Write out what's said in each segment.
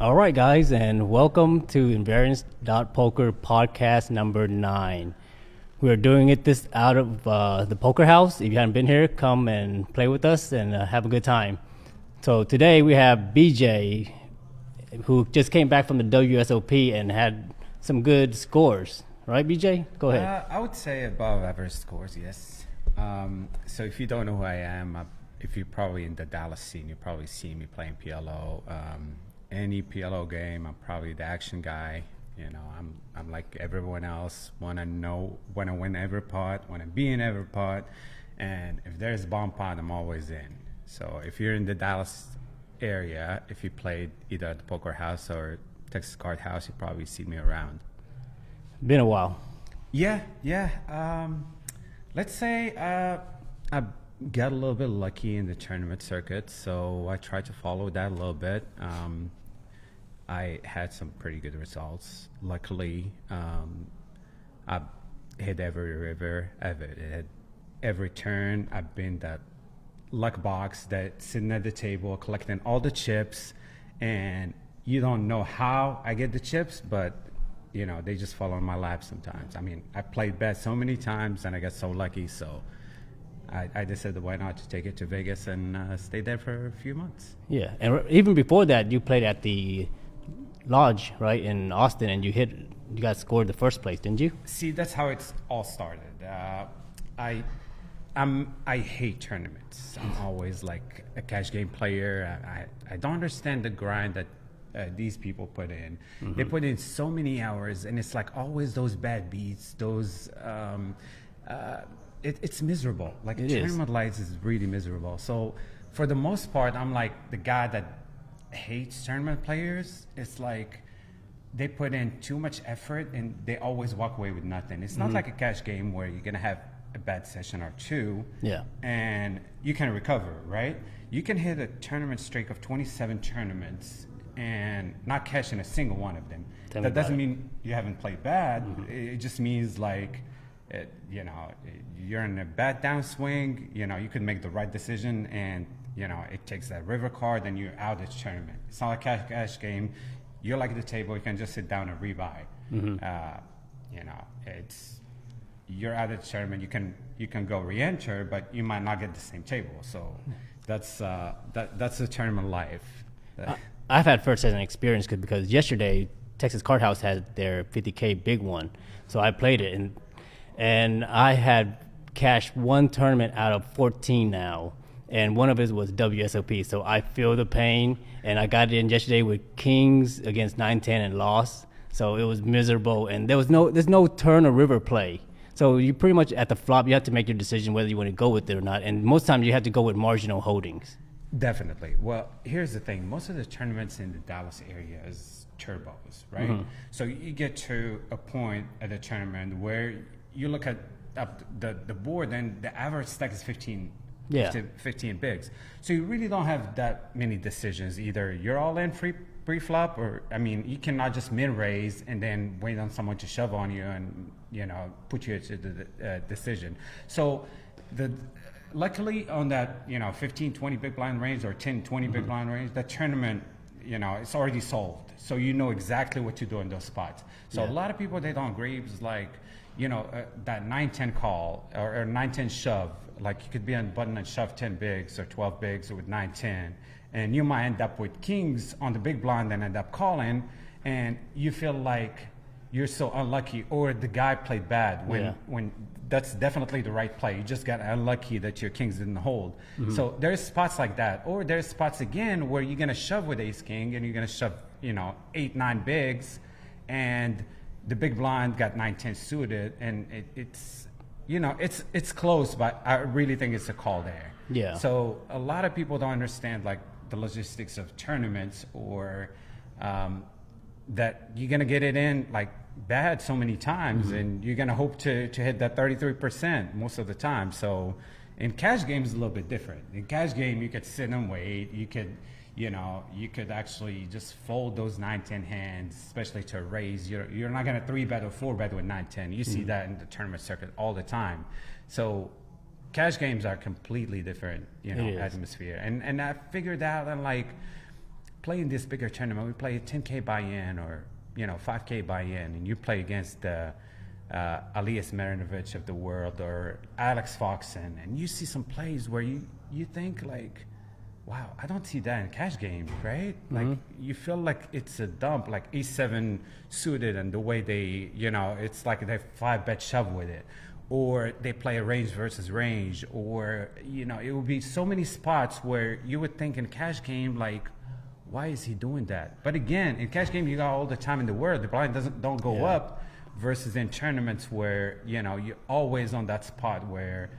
All right, guys, and welcome to Invariance.Poker podcast number 9. We're doing it this out of the poker house. If you haven't been here, come and play with us and have a good time. So today we have BJ, who just came back from the WSOP and had some good scores. Right, BJ? Go ahead. I would say above average scores, yes. So if you don't know who I am, if you're probably in the Dallas scene, you probably see me playing PLO. Any PLO game, I'm probably the action guy. You know, I'm like everyone else. Want to win every pot, want to be in every pot, and if there's a bomb pot, I'm always in. So if you're in the Dallas area, if you played either at the Poker House or Texas Card House, you probably see me around. Been a while. Yeah. Let's say I got a little bit lucky in the tournament circuit, so I tried to follow that a little bit. I had some pretty good results. Luckily, I've hit every river, I've hit every turn. I've been that luck box that's sitting at the table collecting all the chips, and you don't know how I get the chips, but you know, they just fall on my lap sometimes. I mean, I played bet so many times and I got so lucky, so I decided why not to take it to Vegas and stay there for a few months. Yeah, and even before that, you played at the Lodge, right, in Austin, and you got scored the first place, didn't you? See, that's how it's all started. I hate tournaments. I'm always like a cash game player. I don't understand the grind that these people put in. Mm-hmm. They put in so many hours, and it's like always those bad beats, those it's miserable. Like tournament lights is really miserable. So for the most part, I'm like the guy that hates tournament players. It's like they put in too much effort and they always walk away with nothing. It's not like a cash game where you're gonna have a bad session or two, and you can recover, right? You can hit a tournament streak of 27 tournaments and not cash in a single one of them. That doesn't mean you haven't played bad. It just means like, you know, you're in a bad downswing. You know, you could make the right decision, and you know, it takes that river card, and you're out of the tournament. It's not a cash game. You're like at the table. You can just sit down and rebuy. You know, you're out of the tournament. You can go re-enter, but you might not get the same table. So that's the tournament life. I've had first-hand experience because yesterday Texas Card House had their 50K big one, so I played it, and I had cashed one tournament out of 14 now, and one of it was WSOP. So I feel the pain, and I got it in yesterday with kings against 9-10 and lost. So it was miserable, and there's no turn or river play. So you pretty much at the flop, you have to make your decision whether you want to go with it or not, and most times you have to go with marginal holdings. Definitely. Well, here's the thing. Most of the tournaments in the Dallas area is turbos, right? So you get to a point at the tournament where you look at the board and the average stack is 15 bigs. So you really don't have that many decisions. Either you're all in pre-flop, or, I mean, you cannot just mid-raise and then wait on someone to shove on you and, you know, put you to the decision. So luckily on that, you know, 15, 20 big blind range or 10, 20 big blind range, that tournament, you know, it's already solved. So you know exactly what to do in those spots. So a lot of people, they don't agree. It's like, you know, that 9-10 call or 9-10 shove, like you could be on the button and shove 10 bigs or 12 bigs with 9-10, and you might end up with kings on the big blind and end up calling, and you feel like you're so unlucky, or the guy played bad when that's definitely the right play. You just got unlucky that your kings didn't hold. So there's spots like that, or there's spots again where you're gonna shove with ace king and you're gonna shove, you know, 8-9 bigs, and the big blind got 9-10 suited, and it's, you know, it's close, but I really think it's a call there. Yeah. So a lot of people don't understand like the logistics of tournaments, or that you're gonna get it in like bad so many times, and you're gonna hope to hit that 33% most of the time. So in cash games, it's a little bit different. In cash game, you could sit and wait. You could, you know, you could actually just fold those 9-10 hands, especially to raise. You're not gonna 3-bet or 4-bet with 9-10. You see that in the tournament circuit all the time. So cash games are completely different, you know, atmosphere. And I figured out that, like, play in this bigger tournament, we play a 10K buy-in or 5K buy-in, and you play against the Elias Marinovic of the world or Alex Foxen, and you see some plays where you think like, wow, I don't see that in cash games, right? Like you feel like it's a dump, like E7 suited, and the way they, it's like they 5-bet shove with it, or they play a range versus range, or it would be so many spots where you would think in cash game like, why is he doing that? But again, in cash game you got all the time in the world. The blind don't go up, versus in tournaments where you're always on that spot where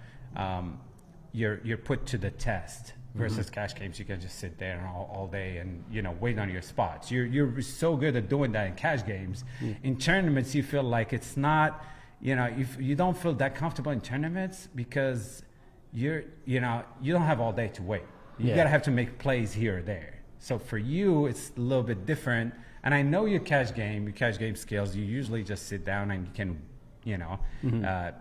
you're put to the test. Versus cash games, you can just sit there all day and wait on your spots. You're so good at doing that in cash games. In tournaments, you feel like it's not. If you don't feel that comfortable in tournaments because you don't have all day to wait. You gotta have to make plays here or there. So for you, it's a little bit different. And I know your cash game skills. You usually just sit down and you can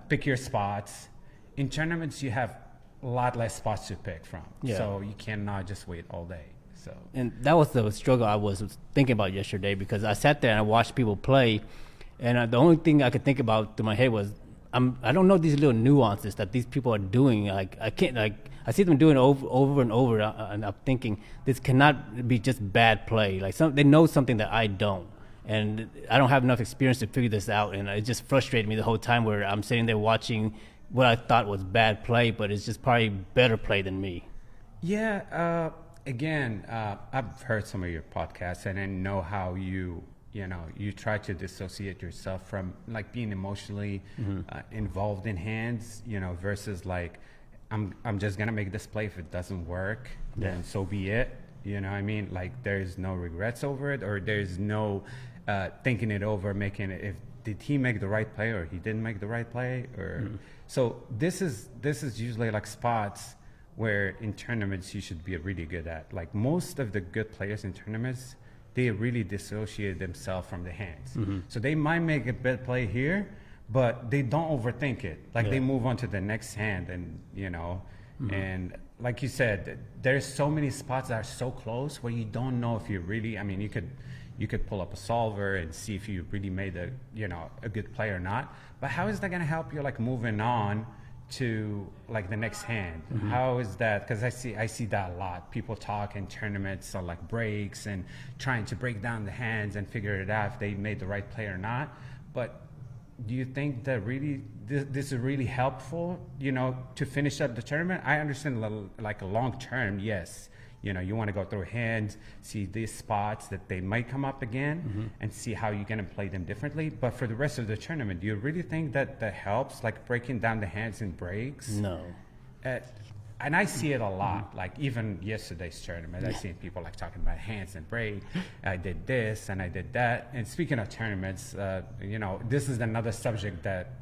pick your spots. In tournaments, you have a lot less spots to pick from. So you cannot just wait all day. So and that was the struggle I was thinking about yesterday, because I sat there and I watched people play, and the only thing I could think about through my head was I don't know these little nuances that these people are doing. Like I can't, like I see them doing it over and over, and I'm thinking this cannot be just bad play. Like they know something that I don't, and I don't have enough experience to figure this out, and it just frustrated me the whole time where I'm sitting there watching what I thought was bad play, but it's just probably better play than me. Yeah. Again, I've heard some of your podcasts, and I know how you try to dissociate yourself from like being emotionally involved in hands, versus like, I'm just gonna make this play. If it doesn't work, then so be it. What I mean? Like there's no regrets over it, or there's no thinking it over, making it. Did he make the right play, or he didn't make the right play, or so this is usually like spots where in tournaments you should be really good at. Like most of the good players in tournaments, they really dissociate themselves from the hands. So they might make a bad play here, but they don't overthink it. Like they move on to the next hand, and and like you said, there's so many spots that are so close where you don't know if you really. I mean, you could pull up a solver and see if you really made a good play or not. But how is that going to help you like moving on to like the next hand? How is that? Because I see that a lot. People talk in tournaments on like breaks and trying to break down the hands and figure it out if they made the right play or not. But do you think that really this is really helpful, to finish up the tournament? I understand like a long term, yes. You want to go through hands, see these spots that they might come up again, and see how you're going to play them differently. But for the rest of the tournament, do you really think that helps, like breaking down the hands in breaks? No. And I see it a lot. Like even yesterday's tournament, I seen people like talking about hands and break. I did this and I did that. And speaking of tournaments, this is another subject that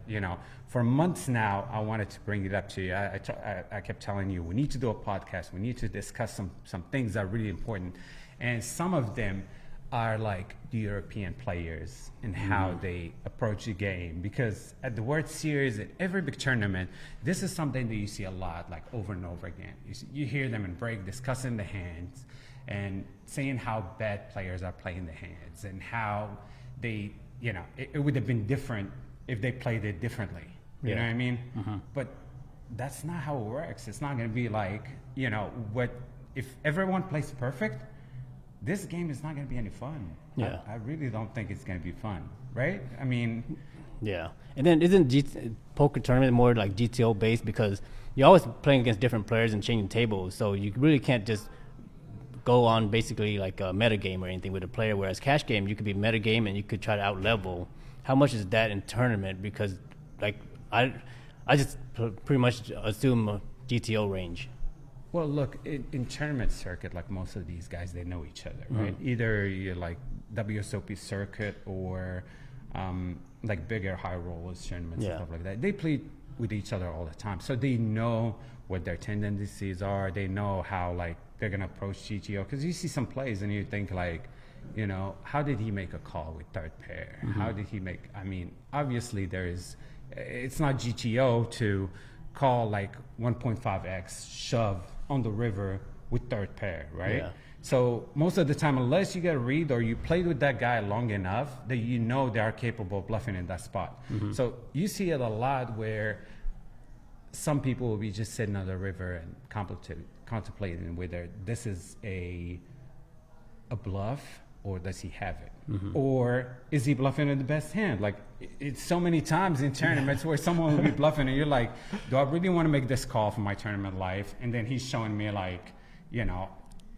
for months now I wanted to bring it up to you. I kept telling you we need to do a podcast. We need to discuss some things that are really important, and some of them are like the European players and how they approach the game. Because at the World Series, at every big tournament, this is something that you see a lot, like over and over again. You hear them in break discussing the hands and saying how bad players are playing the hands, and how they, it would have been different if they played it differently. You know what I mean? But that's not how it works. It's not going to be like, what if everyone plays perfect, this game is not going to be any fun. Yeah. I really don't think it's going to be fun, right? I mean... Yeah. And then isn't poker tournament more like GTO based, because you're always playing against different players and changing tables, so you really can't just go on basically like a meta game or anything with a player, whereas cash game, you could be meta game and you could try to out-level. How much is that in tournament? Because like I just pretty much assume a GTO range. Well, look, in tournament circuit, like most of these guys, they know each other, right? Either you're like WSOP circuit or like bigger high rollers tournaments and stuff like that. They play with each other all the time, so they know what their tendencies are. They know how like they're gonna approach GTO. Because you see some plays and you think like, how did he make a call with third pair? How did he make? I mean, obviously it's not GTO to call like 1.5x shove on the river with third pair, right? So most of the time, unless you get a read or you played with that guy long enough, that you know they are capable of bluffing in that spot. So you see it a lot where some people will be just sitting on the river and contemplating whether this is a bluff or does he have it, or is he bluffing in the best hand? Like it's so many times in tournaments where someone will be bluffing and you're like, do I really want to make this call for my tournament life? And then he's showing me like, you know,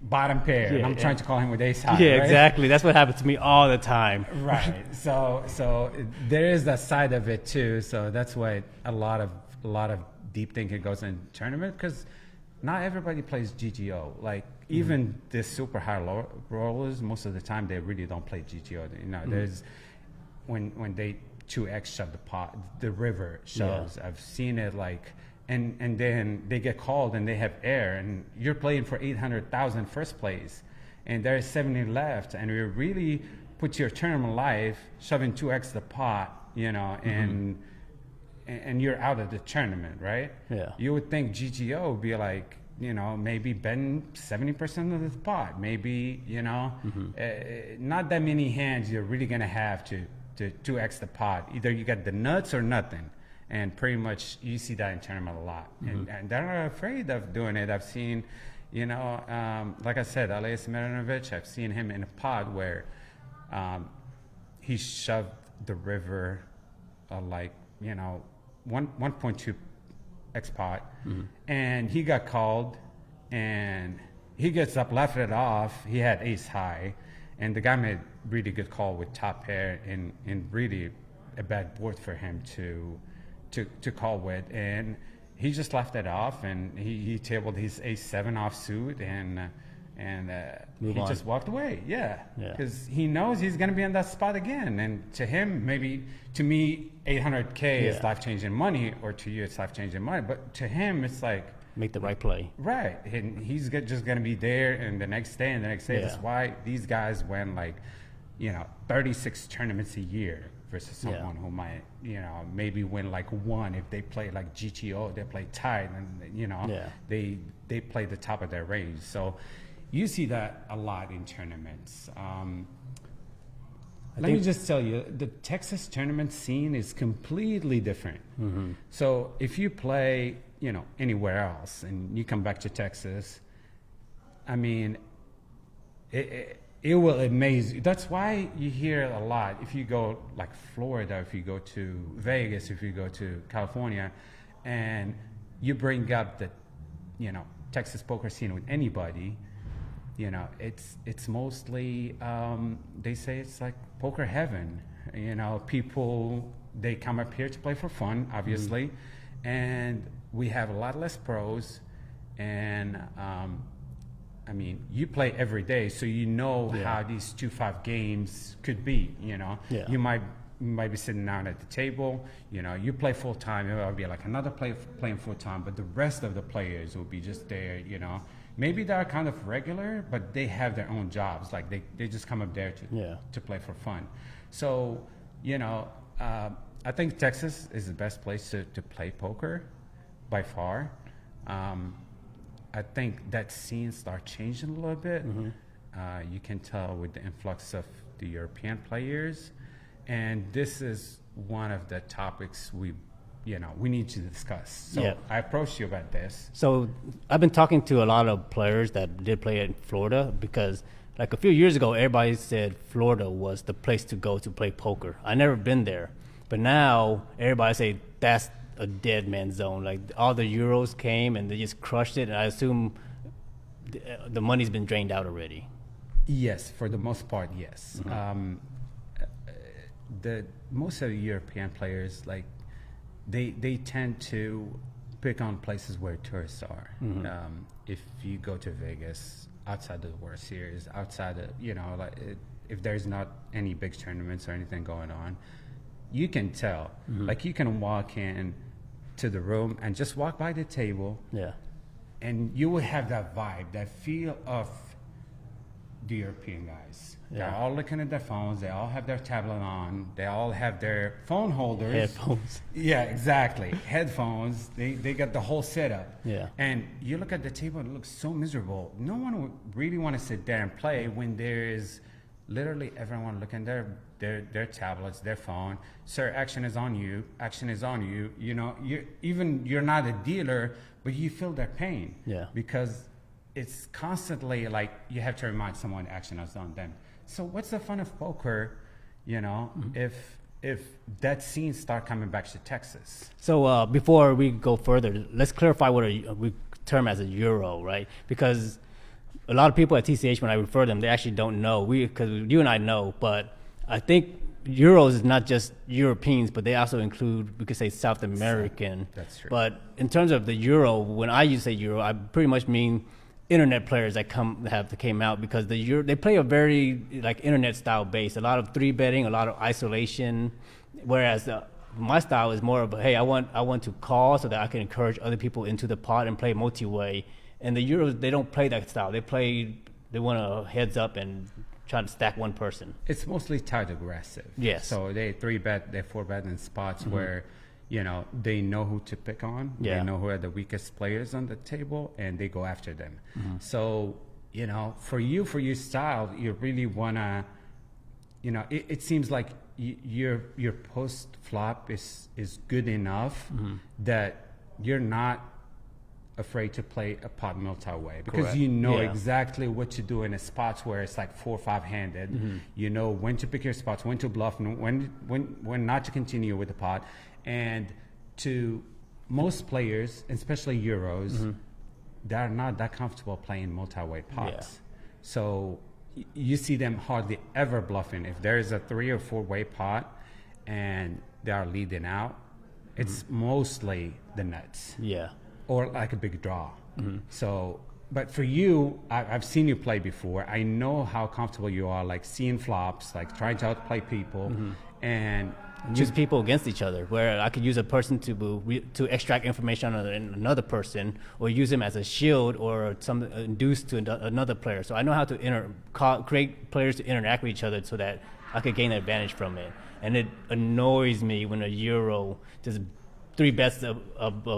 bottom pair, and I'm trying to call him with ace high. Yeah, right? exactly. That's what happens to me all the time. Right. So there is that side of it too. So that's why a lot of deep thinking goes in tournament, because not everybody plays GTO. Like even the super high rollers, most of the time they really don't play GTO. You know, there's when they 2x shove the pot, the river shoves. I've seen it like. And then they get called and they have air, and you're playing for 800,000 first place, and there's 70 left, and you really put your tournament life shoving 2x the pot, you know, and you're out of the tournament, right? Yeah. You would think GTO would be like, you know, maybe betting 70% of the pot, maybe, you know, not that many hands you're really gonna have to 2x the pot. Either you get the nuts or nothing. And pretty much you see that in tournament a lot. And they're not afraid of doing it. I've seen, you know, like I said, Elias Mironovich, I've seen him in a pod where he shoved the river like, you know, 1.2 X pot. And he got called and he gets up, left it off. He had ace high. And the guy made really good call with top pair and really a bad board for him to call with, and he just left it off, and he tabled his ace-7 offsuit, and he just walked away. Yeah, because he knows he's going to be in that spot again. And to him, maybe to me, 800K is life-changing money, or to you, it's life-changing money. But to him, it's like make the right play. Right, and he's just going to be there, and the next day, and the next day. That's why these guys win like, you know, 36 tournaments a year. Versus someone who might, you know, maybe win like one if they play like GTO, they play tight, and you know, they play the top of their range. So you see that a lot in tournaments. Let me just tell you, the Texas tournament scene is completely different. So if you play, you know, anywhere else and you come back to Texas, I mean, it will amaze you. That's why you hear a lot. If you go like Florida, if you go to Vegas, if you go to California, and you bring up the, you know, Texas poker scene with anybody, you know, it's mostly, they say it's like poker heaven. You know, people, they come up here to play for fun, obviously, and we have a lot less pros, and I mean, you play every day, so you know how these 2-5 games could be, you know. You might be sitting down at the table, you know, you play full time, it'll be like another playing full time, but the rest of the players will be just there, you know. Maybe they're kind of regular, but they have their own jobs. Like they just come up there to play for fun. So, you know, I think Texas is the best place to play poker by far. I think that scene starts changing a little bit. You can tell with the influx of the European players, and this is one of the topics we need to discuss. So I approached you about this. So I've been talking to a lot of players that did play in Florida, because like a few years ago, everybody said Florida was the place to go to play poker. I never been there, but now everybody say that's a dead man zone. Like all the Euros came and they just crushed it, and I assume the money's been drained out already. Yes, for the most part, yes. The most of the European players, like they tend to pick on places where tourists are. If you go to Vegas, outside of the World Series, outside of, you know, like if there's not any big tournaments or anything going on, you can tell. Like you can walk in to the room and just walk by the table, and you will have that vibe, that feel of the European guys. Yeah. They're all looking at their phones. They all have their tablet on. They all have their phone holders. Headphones. Yeah, exactly. Headphones. They got the whole setup. Yeah. And you look at the table, it looks so miserable. No one would really want to sit there and play when there is literally everyone looking at their tablets, their phone. Sir, action is on you. Action is on you. You know, you're not a dealer, but you feel their pain. Yeah. Because it's constantly like you have to remind someone action is on them. So what's the fun of poker, you know, if that scene start coming back to Texas? So before we go further, let's clarify what we term as a euro, right? Because a lot of people at TCH, when I refer them, they actually don't know. Because you and I know, but I think euros is not just Europeans, but they also include, we could say, South American. That's true. But in terms of the euro, when I use say euro, I pretty much mean internet players that came out, because they play a very like internet style base, a lot of 3-betting, a lot of isolation, whereas my style is more of hey, I want to call so that I can encourage other people into the pot and play multi-way. And the Euros, they don't play that style. They want a heads up and try to stack one person. It's mostly tight aggressive. Yes. So they 3-bet, they 4-bet in spots where, you know, they know who to pick on. Yeah. They know who are the weakest players on the table, and they go after them. So, you know, for your style, you really want to, you know, it seems like your post flop is good enough that you're not afraid to play a pot multi-way, because Correct. you know Yeah. exactly what to do in a spots where it's like 4 or 5 handed. You know when to pick your spots, when to bluff, and when not to continue with the pot. And to most players, especially Euros, they're not that comfortable playing multi-way pots. Yeah. So you see them hardly ever bluffing. If there is a 3 or 4-way pot and they are leading out, it's mostly the nuts. Yeah. Or like a big draw. So, but for you, I've seen you play before. I know how comfortable you are, like seeing flops, like trying to outplay people, and Use people against each other, where I could use a person to extract information on another person, or use him as a shield or some induce to another player. So I know how to create players to interact with each other so that I could gain advantage from it. And it annoys me when a Euro just 3-bets a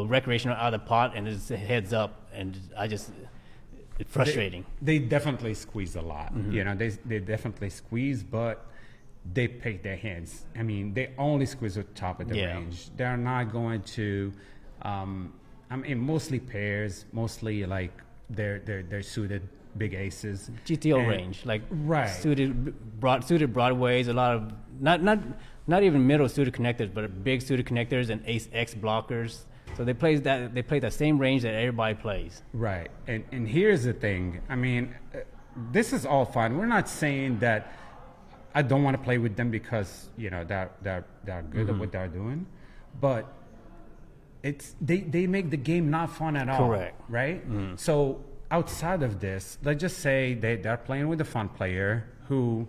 recreational out of the pot and it's heads up, and it's frustrating. They definitely squeeze a lot. You know, they definitely squeeze, but they pick their hands. I mean, they only squeeze at the top of the range. They're not going to. I mean, mostly pairs, mostly like they're suited big aces. GTO range, like right. suited broadways, a lot of not even middle suited connectors, but big suited connectors and ace X blockers. So they play that same range that everybody plays. Right. And here's the thing. I mean, this is all fine. We're not saying that I don't want to play with them because, you know, they're good at what they're doing, but they make the game not fun at all. Correct. Right? So outside of this, let's just say they're playing with a fun player who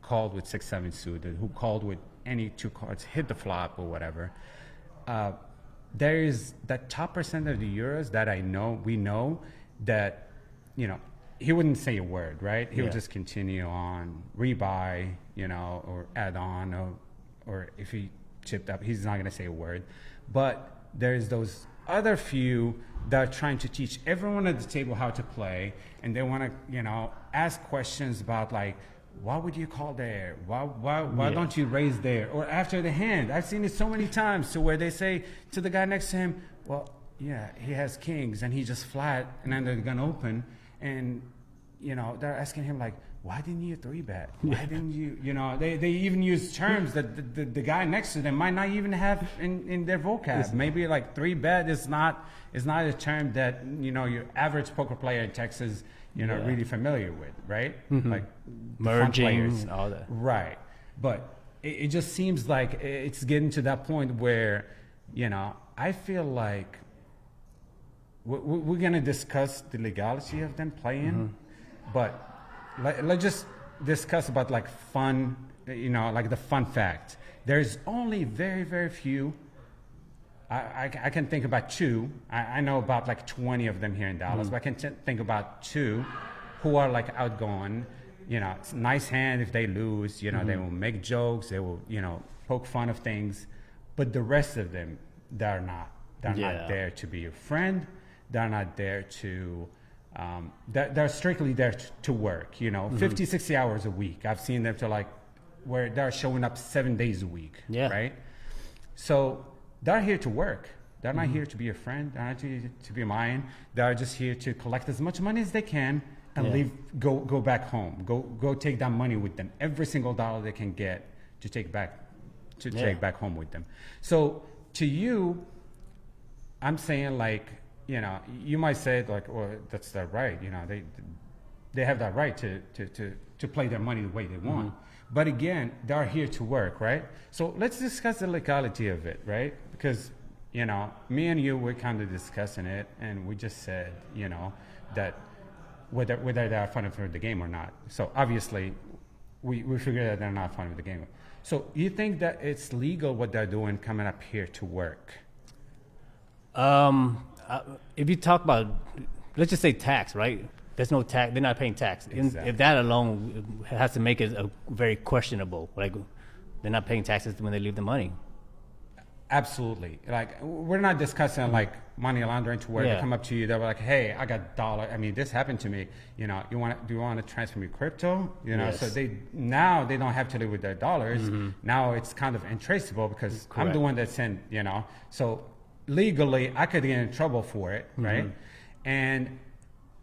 called with 6-7 suited, who called with any 2 cards, hit the flop or whatever. There is that top percent of the Euros that we know that, you know, he wouldn't say a word, right? He would just continue on, rebuy, you know, or add on, or if he chipped up, he's not going to say a word. But there's those other few that are trying to teach everyone at the table how to play, and they want to, you know, ask questions about like, why would you call there? Why don't you raise there? Or after the hand. I've seen it so many times to where they say to the guy next to him, well, yeah, he has kings and he just flat, and then they're going to open. And, you know, they're asking him like, why didn't you 3-bet? Why didn't you, you know, they even use terms that the guy next to them might not even have in their vocab. Maybe like 3-bet is not a term that, you know, your average poker player in Texas, you know, really familiar with, right? Like merging and all that. Right. But it just seems like it's getting to that point where, you know, I feel like we're going to discuss the legality of them playing, but let's just discuss about like fun, you know, like the fun fact. There's only very, very few. I can think about 2. I know about like 20 of them here in Dallas, but I can think about 2 who are like outgoing it's a nice hand if they lose. They will make jokes. They will, poke fun of things. But the rest of them, they're not. They're not there to be your friend. They're not there to. They're strictly there to work. 50, 60 hours a week. I've seen them to where they're showing up 7 days a week. Yeah. Right. So they're here to work. They're not here to be your friend. They're not here to be mine. They're just here to collect as much money as they can and leave. Go back home. Go take that money with them. Every single dollar they can get to take back home with them. So to you, I'm saying you might say well, that's their right. They have that right to play their money the way they want. But again, they're here to work, right? So let's discuss the legality of it, right? Because me and you, we're kind of discussing it, and we just said, that whether they're fun of the game or not. So obviously, we figure that they're not fun of the game. So you think that it's legal what they're doing coming up here to work? If you talk about, let's just say tax, right? There's no tax. They're not paying tax. Exactly. If that alone has to make it a very questionable. They're not paying taxes when they leave the money. Absolutely. We're not discussing money laundering to where they come up to you. They're like, "Hey, I got $1. I mean, this happened to me. Do you want to transfer me crypto? Yes. So they don't have to live with their dollars. Now it's kind of untraceable because I'm the one that sent. So legally, I could get in trouble for it, right? And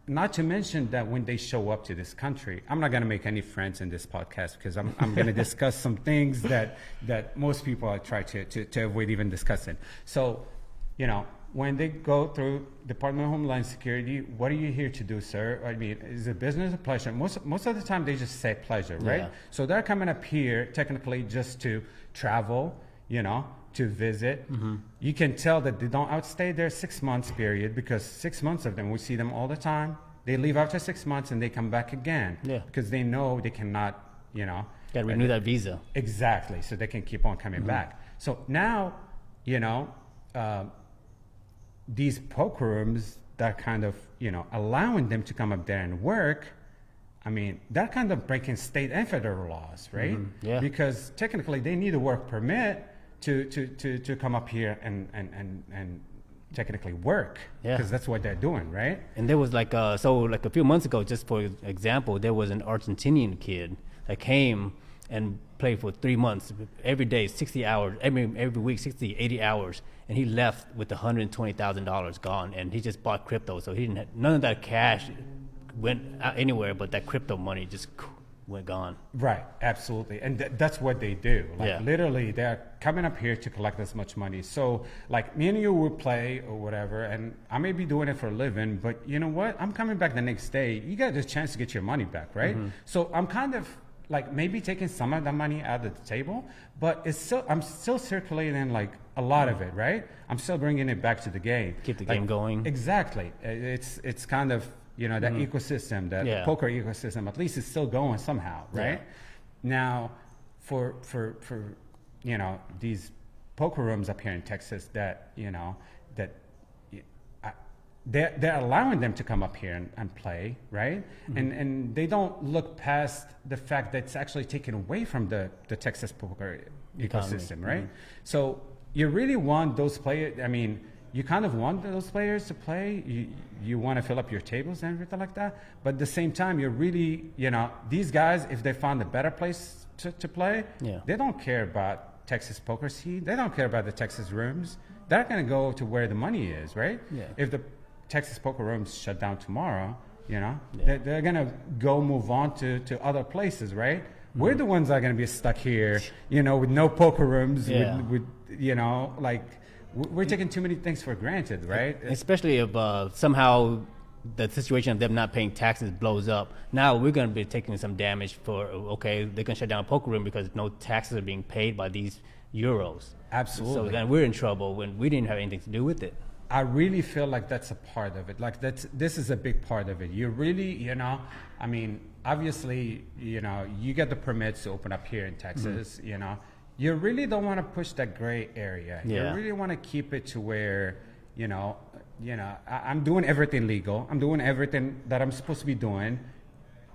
not to mention that when they show up to this country, I'm not going to make any friends in this podcast because I'm going to discuss some things that most people try to avoid even discussing. So, when they go through Department of Homeland Security, what are you here to do, sir? I mean, is it business or pleasure? Most of the time they just say pleasure, right? Yeah. So they're coming up here technically just to travel, to visit. You can tell that they don't outstay their 6 months period because 6 months of them, we see them all the time. They leave after 6 months and they come back again because they know they cannot, got to renew that visa. Exactly. So they can keep on coming back. So now, these poker rooms that kind of, allowing them to come up there and work, I mean, they're kind of breaking state and federal laws, right? Yeah. Because technically they need a work permit to come up here and technically work because that's what they're doing, right? And there was a few months ago, just for example, there was an Argentinian kid that came and played for 3 months, every day, 60 hours, every week, 60, 80 hours. And he left with $120,000 gone, and he just bought crypto. So he didn't have, none of that cash went out anywhere, but that crypto money just went gone. Right, absolutely. And that's what they do. Literally, they're coming up here to collect as much money. So me and you would play or whatever, and I may be doing it for a living, but you know what? I'm coming back the next day. You got a chance to get your money back, right? So I'm kind of maybe taking some of the money out of the table, but I'm still circulating a lot of it, right? I'm still bringing it back to the game. Keep the game going. Exactly. It's kind of, that ecosystem, that poker ecosystem, at least it's still going somehow, right? Now, for these poker rooms up here in Texas that, they're allowing them to come up here and play, right? And they don't look past the fact that it's actually taken away from the Texas poker ecosystem, right? So you really want those players, I mean, you kind of want those players to play. You want to fill up your tables and everything like that. But at the same time, you're really, these guys, if they found a better place to play, they don't care about Texas poker scene. They don't care about the Texas rooms. They're going to go to where the money is, right? Yeah. If the Texas poker rooms shut down tomorrow, they're going to go move on to other places, right? We're the ones that are going to be stuck here, with no poker rooms, with we're taking too many things for granted, right? Especially if somehow the situation of them not paying taxes blows up. Now we're going to be taking some damage they can shut down a poker room because no taxes are being paid by these euros. Absolutely. So then we're in trouble when we didn't have anything to do with it. I really feel like that's a part of it. This is a big part of it. You really, I mean, obviously, you get the permits to open up here in Texas, you really don't want to push that gray area. You really want to keep it to where, I'm doing everything legal. I'm doing everything that I'm supposed to be doing.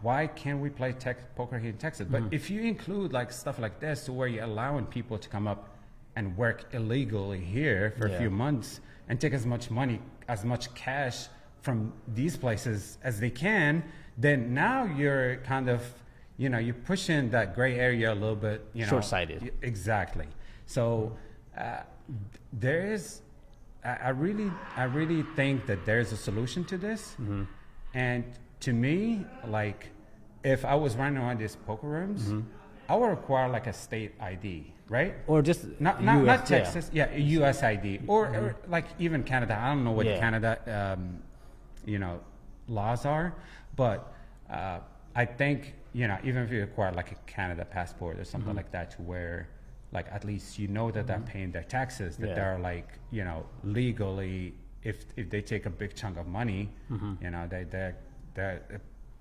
why can't we play poker here in Texas? But if you include like stuff like this, to where you're allowing people to come up and work illegally here for a few months and take as much money, as much cash from these places as they can, then now you're kind of, you know, you're pushing that gray area a little bit, you know. Short-sighted. Exactly. So there is, I really think that there's a solution to this. And to me, like, if I was running around these poker rooms, I would require like a state ID, right? Or just not Texas, a U.S. ID, or like even Canada. I don't know what Canada, you know, laws are, but I think, you know, even if you require like a Canada passport or something like that, to where like at least you know that they're paying their taxes, that they're like, you know, legally, if they take a big chunk of money, you know,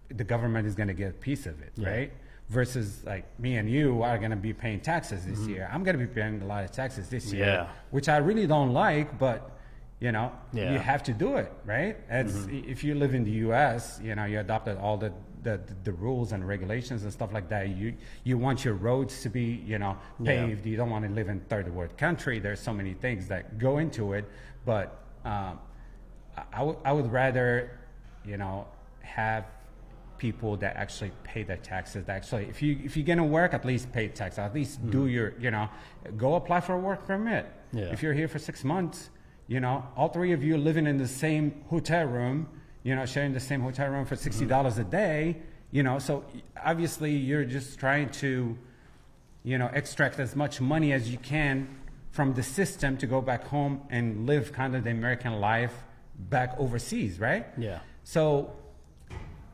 the government is going to get a piece of it, right? Versus like me and you are going to be paying taxes this year. I'm going to be paying a lot of taxes this year, which I really don't like, but you know, you have to do it, right? As if you live in the U.S., you know, you adopted all the rules and regulations and stuff like that. You want your roads to be, you know, paved. You don't want to live in third world country. There's so many things that go into it, but I would rather, you know, have people that actually pay their taxes. That actually, if you're gonna work, at least pay taxes. At least do your, you know, go apply for a work permit. If you're here for 6 months, you know, all three of you living in the same hotel room, you know, sharing the same hotel room for $60 a day, you know, so obviously you're just trying to, you know, extract as much money as you can from the system to go back home and live kind of the American life back overseas, right? So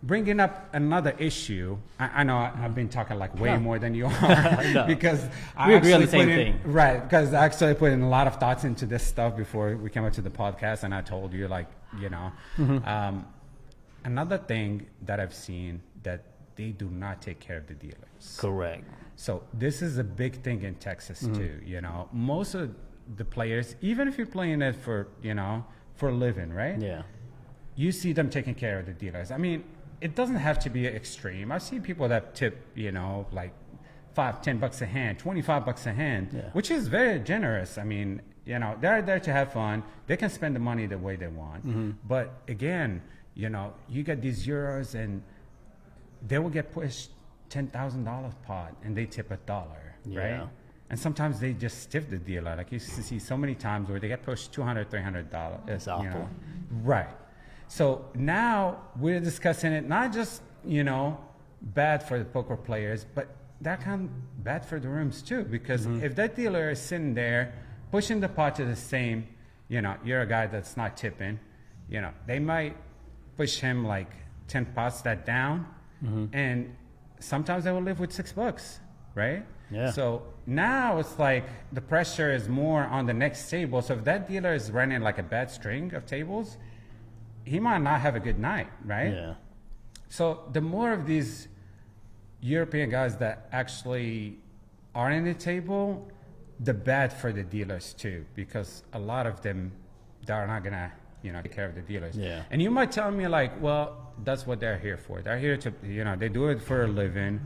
bringing up another issue, I know I've been talking like way more than you are because we agree on the same thing. Right, because I actually put in a lot of thoughts into this stuff before we came up to the podcast, and I told you, like, you know. Another thing that I've seen, that they do not take care of the dealers. Correct. So this is a big thing in Texas too, you know. Most of the players, even if you're playing it for, you know, for a living, right? You see them taking care of the dealers. I mean, it doesn't have to be extreme. I've seen people that tip, you know, like $5-10 a hand, $25 a hand, which is very generous. I mean, you know, they're there to have fun. They can spend the money the way they want. But again, you know, you get these euros and they will get pushed $10,000 pot and they tip $1, right? And sometimes they just tip the dealer. Like you see so many times where they get pushed $200, $300. It's awful. You know? Right. So now we're discussing it, not just, you know, bad for the poker players, but that kind of bad for the rooms too. Because if that dealer is sitting there pushing the pot to the same, you know, you're a guy that's not tipping, you know, they might push him like 10 pots that down, and sometimes they will live with $6, right? So now it's like the pressure is more on the next table. So if that dealer is running like a bad string of tables, he might not have a good night, right? So the more of these European guys that actually are in the table, the bad for the dealers too, because a lot of them, they're not gonna, you know, take care of the dealers. And you might tell me like, well, that's what they're here for. They're here to, you know, they do it for a living.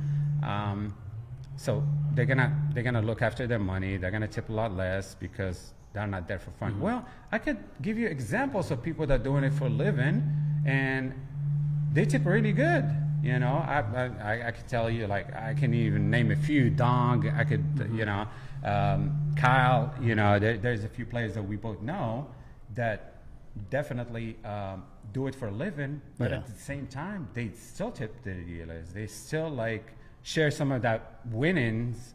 So they're gonna look after their money. They're gonna tip a lot less because they're not there for fun. Well, I could give you examples of people that are doing it for a living and they tip really good. You know, I could tell you, like, I can even name a few. Dong, I could, you know, Kyle, you know, there's a few players that we both know that definitely do it for a living, but at the same time, they still tip the dealers. They still, like, share some of that winnings.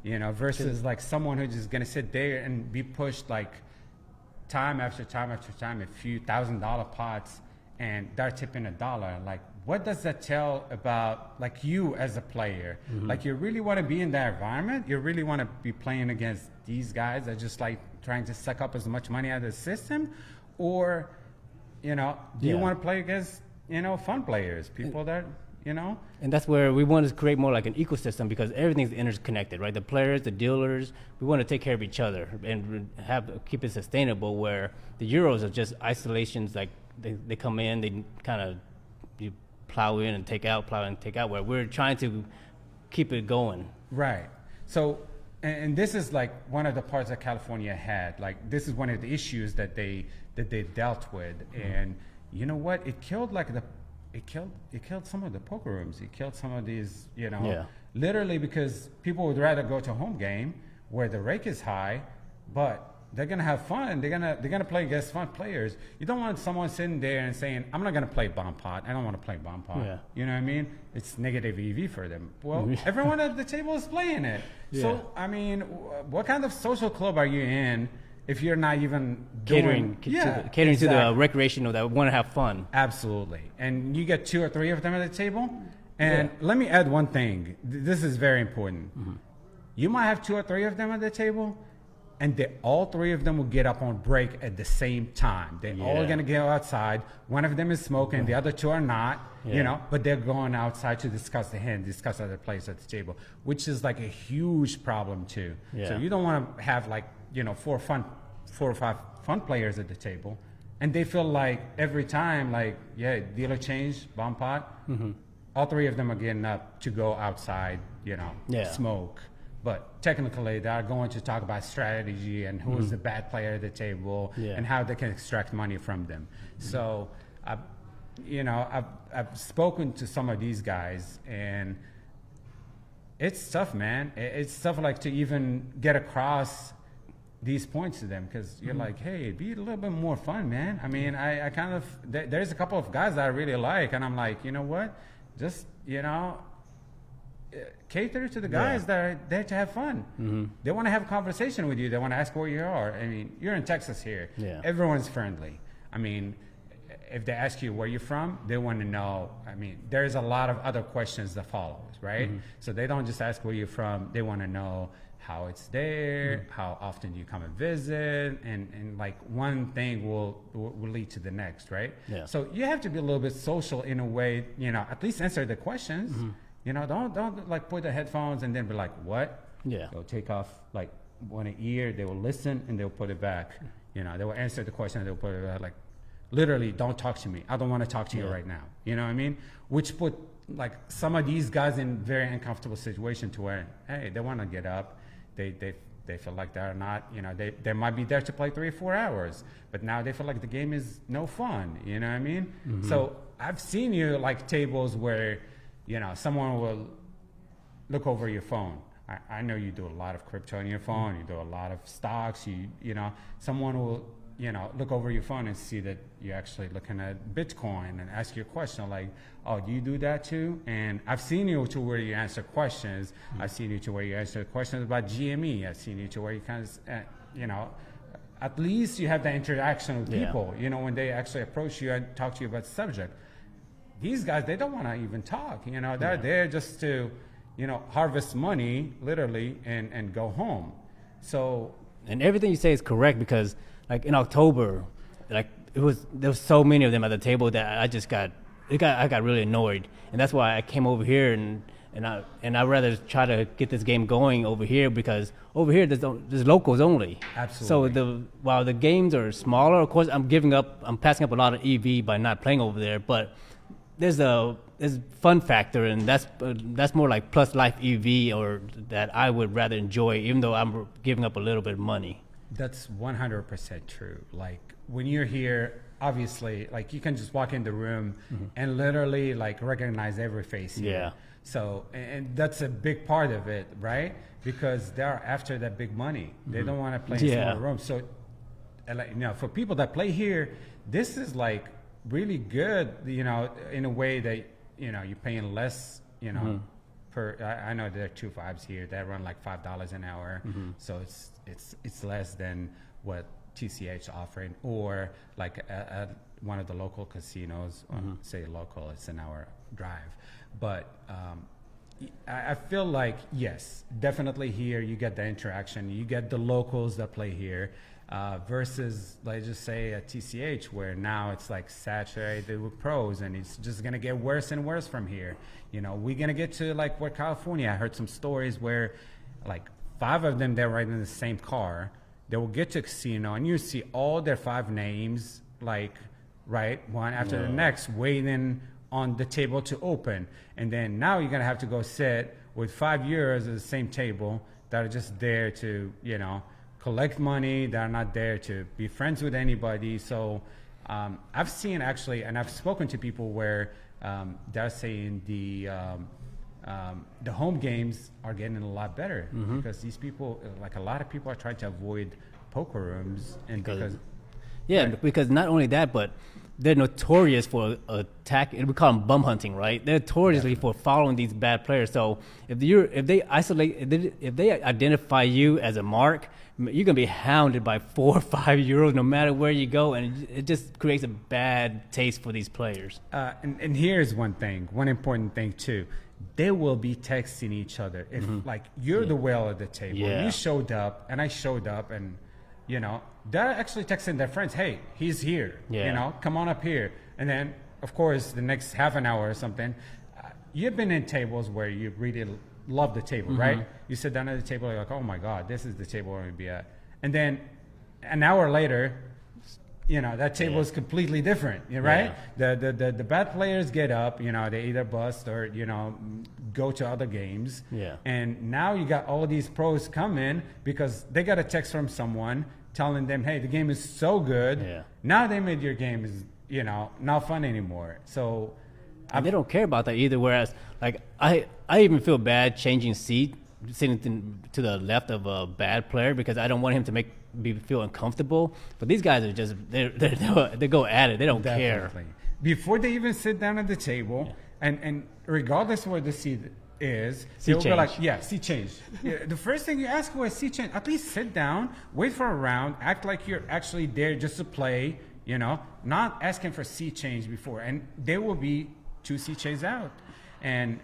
You know, versus like someone who's just gonna sit there and be pushed like time after time after time, a few $1,000 pots, and they're tipping $1. Like, what does that tell about like you as a player? Like, you really want to be in that environment? You really want to be playing against these guys that just like trying to suck up as much money out of the system, or, you know, do you want to play against, you know, fun players, people that, you know? And that's where we want to create more like an ecosystem, because everything's interconnected, right? The players, the dealers, we want to take care of each other and keep it sustainable, where the Euros are just isolations. Like they come in, they kind of, you plow in and take out, where we're trying to keep it going. Right. So, and this is like one of the parts that California had. Like, this is one of the issues that they dealt with. And you know what? It killed it killed some of the poker rooms. It killed some of these, literally, because people would rather go to a home game where the rake is high, but they're gonna have fun. They're gonna play against fun players. You don't want someone sitting there and saying, "I'm not gonna play bomb pot. I don't want to play bomb pot." Yeah. You know what I mean? It's negative EV for them. Well, everyone at the table is playing it. Yeah. So I mean, what kind of social club are you in if you're not even Catering to the recreational that want to have fun? Absolutely. And you get 2 or 3 of them at the table. And let me add one thing. This is very important. You might have 2 or 3 of them at the table, and all 3 of them will get up on break at the same time. They're all going to go outside. One of them is smoking. The other 2 are not, but they're going outside to discuss the hand, discuss other players at the table, which is like a huge problem too. Yeah. So you don't want to have 4 or 5 fun players at the table, and they feel like every time, dealer change, bomb pot, all 3 of them are getting up to go outside, smoke. But technically, they are going to talk about strategy and who is the bad player at the table and how they can extract money from them. So, I've spoken to some of these guys, and it's tough, man. It's tough, to even get across these points to them, because you're like, hey, be a little bit more fun, man. I mean, I kind of there's a couple of guys that I really like, and I'm like, you know what, just cater to the guys that are there to have fun. They want to have a conversation with you. They want to ask where you are. I mean, you're in Texas here. Yeah. Everyone's friendly. I mean, if they ask you where you're from, they want to know. I mean, there's a lot of other questions that follows, right? So they don't just ask where you're from. They want to know how it's there, how often do you come and visit, and like one thing will lead to the next, right? Yeah. So you have to be a little bit social in a way, at least answer the questions. Don't like put the headphones and then be like, what? Yeah. They'll take off like one ear, they will listen and they'll put it back. They will answer the question and they'll put it back. Like, literally, don't talk to me. I don't want to talk to you right now. You know what I mean? Which put like some of these guys in very uncomfortable situation to where, hey, they want to get up. They feel like they're not, they might be there to play 3 or 4 hours, but now they feel like the game is no fun. You know what I mean? So I've seen you like tables where, someone will look over your phone. I know you do a lot of crypto on your phone. You do a lot of stocks. Someone will, look over your phone and see that you're actually looking at Bitcoin and ask you a question like, oh, do you do that too? And I've seen you to where you answer questions. I've seen you to where you answer questions about GME. I've seen you to where you kind of, at least you have the interaction with people, when they actually approach you and talk to you about the subject. These guys, they don't want to even talk, they're there just to, harvest money literally and go home. So, and everything you say is correct, because like in October, like there was so many of them at the table that I got really annoyed, and that's why I came over here and I'd rather try to get this game going over here, because over here there's locals only. Absolutely. So while the games are smaller, of course I'm passing up a lot of EV by not playing over there, but there's fun factor, and that's more like plus life EV, or that I would rather enjoy, even though I'm giving up a little bit of money. That's 100% true. Like when you're here, obviously, like you can just walk in the room and literally like recognize every face here. Yeah. So, and that's a big part of it, right? Because they're after that big money. They don't want to play in small rooms. So, for people that play here, this is like really good, in a way that, you're paying less, per. I know there are 2 vibes here that run like $5 an hour. So it's less than what TCH offering, or like at one of the local casinos, say local, it's an hour drive. But I feel like, yes, definitely here you get the interaction, you get the locals that play here, versus, let's just say, at TCH, where now it's like saturated with pros, and it's just going to get worse and worse from here. We're going to get to like where California, I heard some stories where like 5 of them, they're riding in the same car. They will get to a casino, and you see all their 5 names, like, right, one after the next, waiting on the table to open. And then now you're going to have to go sit with 5 euros at the same table that are just there to, collect money. They're not there to be friends with anybody. So I've seen actually, and I've spoken to people where they're saying the home games are getting a lot better because these people, like a lot of people are trying to avoid poker rooms and because not only that, but they're notorious for attack. We call them bum hunting, right? They're notoriously for following these bad players. So if they identify you as a mark, you're gonna be hounded by 4 or 5 euros no matter where you go, and it just creates a bad taste for these players. And here's one important thing too. They will be texting each other if like you're the whale at the table. You showed up and I showed up, and they're actually texting their friends, hey, he's here, come on up here. And then of course the next half an hour or something, you've been in tables where you really love the table, right? You sit down at the table, you're like, oh my God, this is the table we're gonna be at. And then an hour later, that table is completely different, right? The bad players get up, they either bust or, go to other games. And now you got all these pros come in because they got a text from someone telling them, hey, the game is so good. Now they made your game is, not fun anymore. So and they don't care about that either. Whereas, like, I even feel bad changing seat, sitting to the left of a bad player because I don't want him to make me feel uncomfortable. But these guys are just they go at it. They don't care before they even sit down at the table. And regardless of what the seat is, they'll go like, seat change. The first thing you ask for is seat change. At least sit down, wait for a round, act like you're actually there just to play. Not asking for seat change before. And there will be 2 seat changes out, and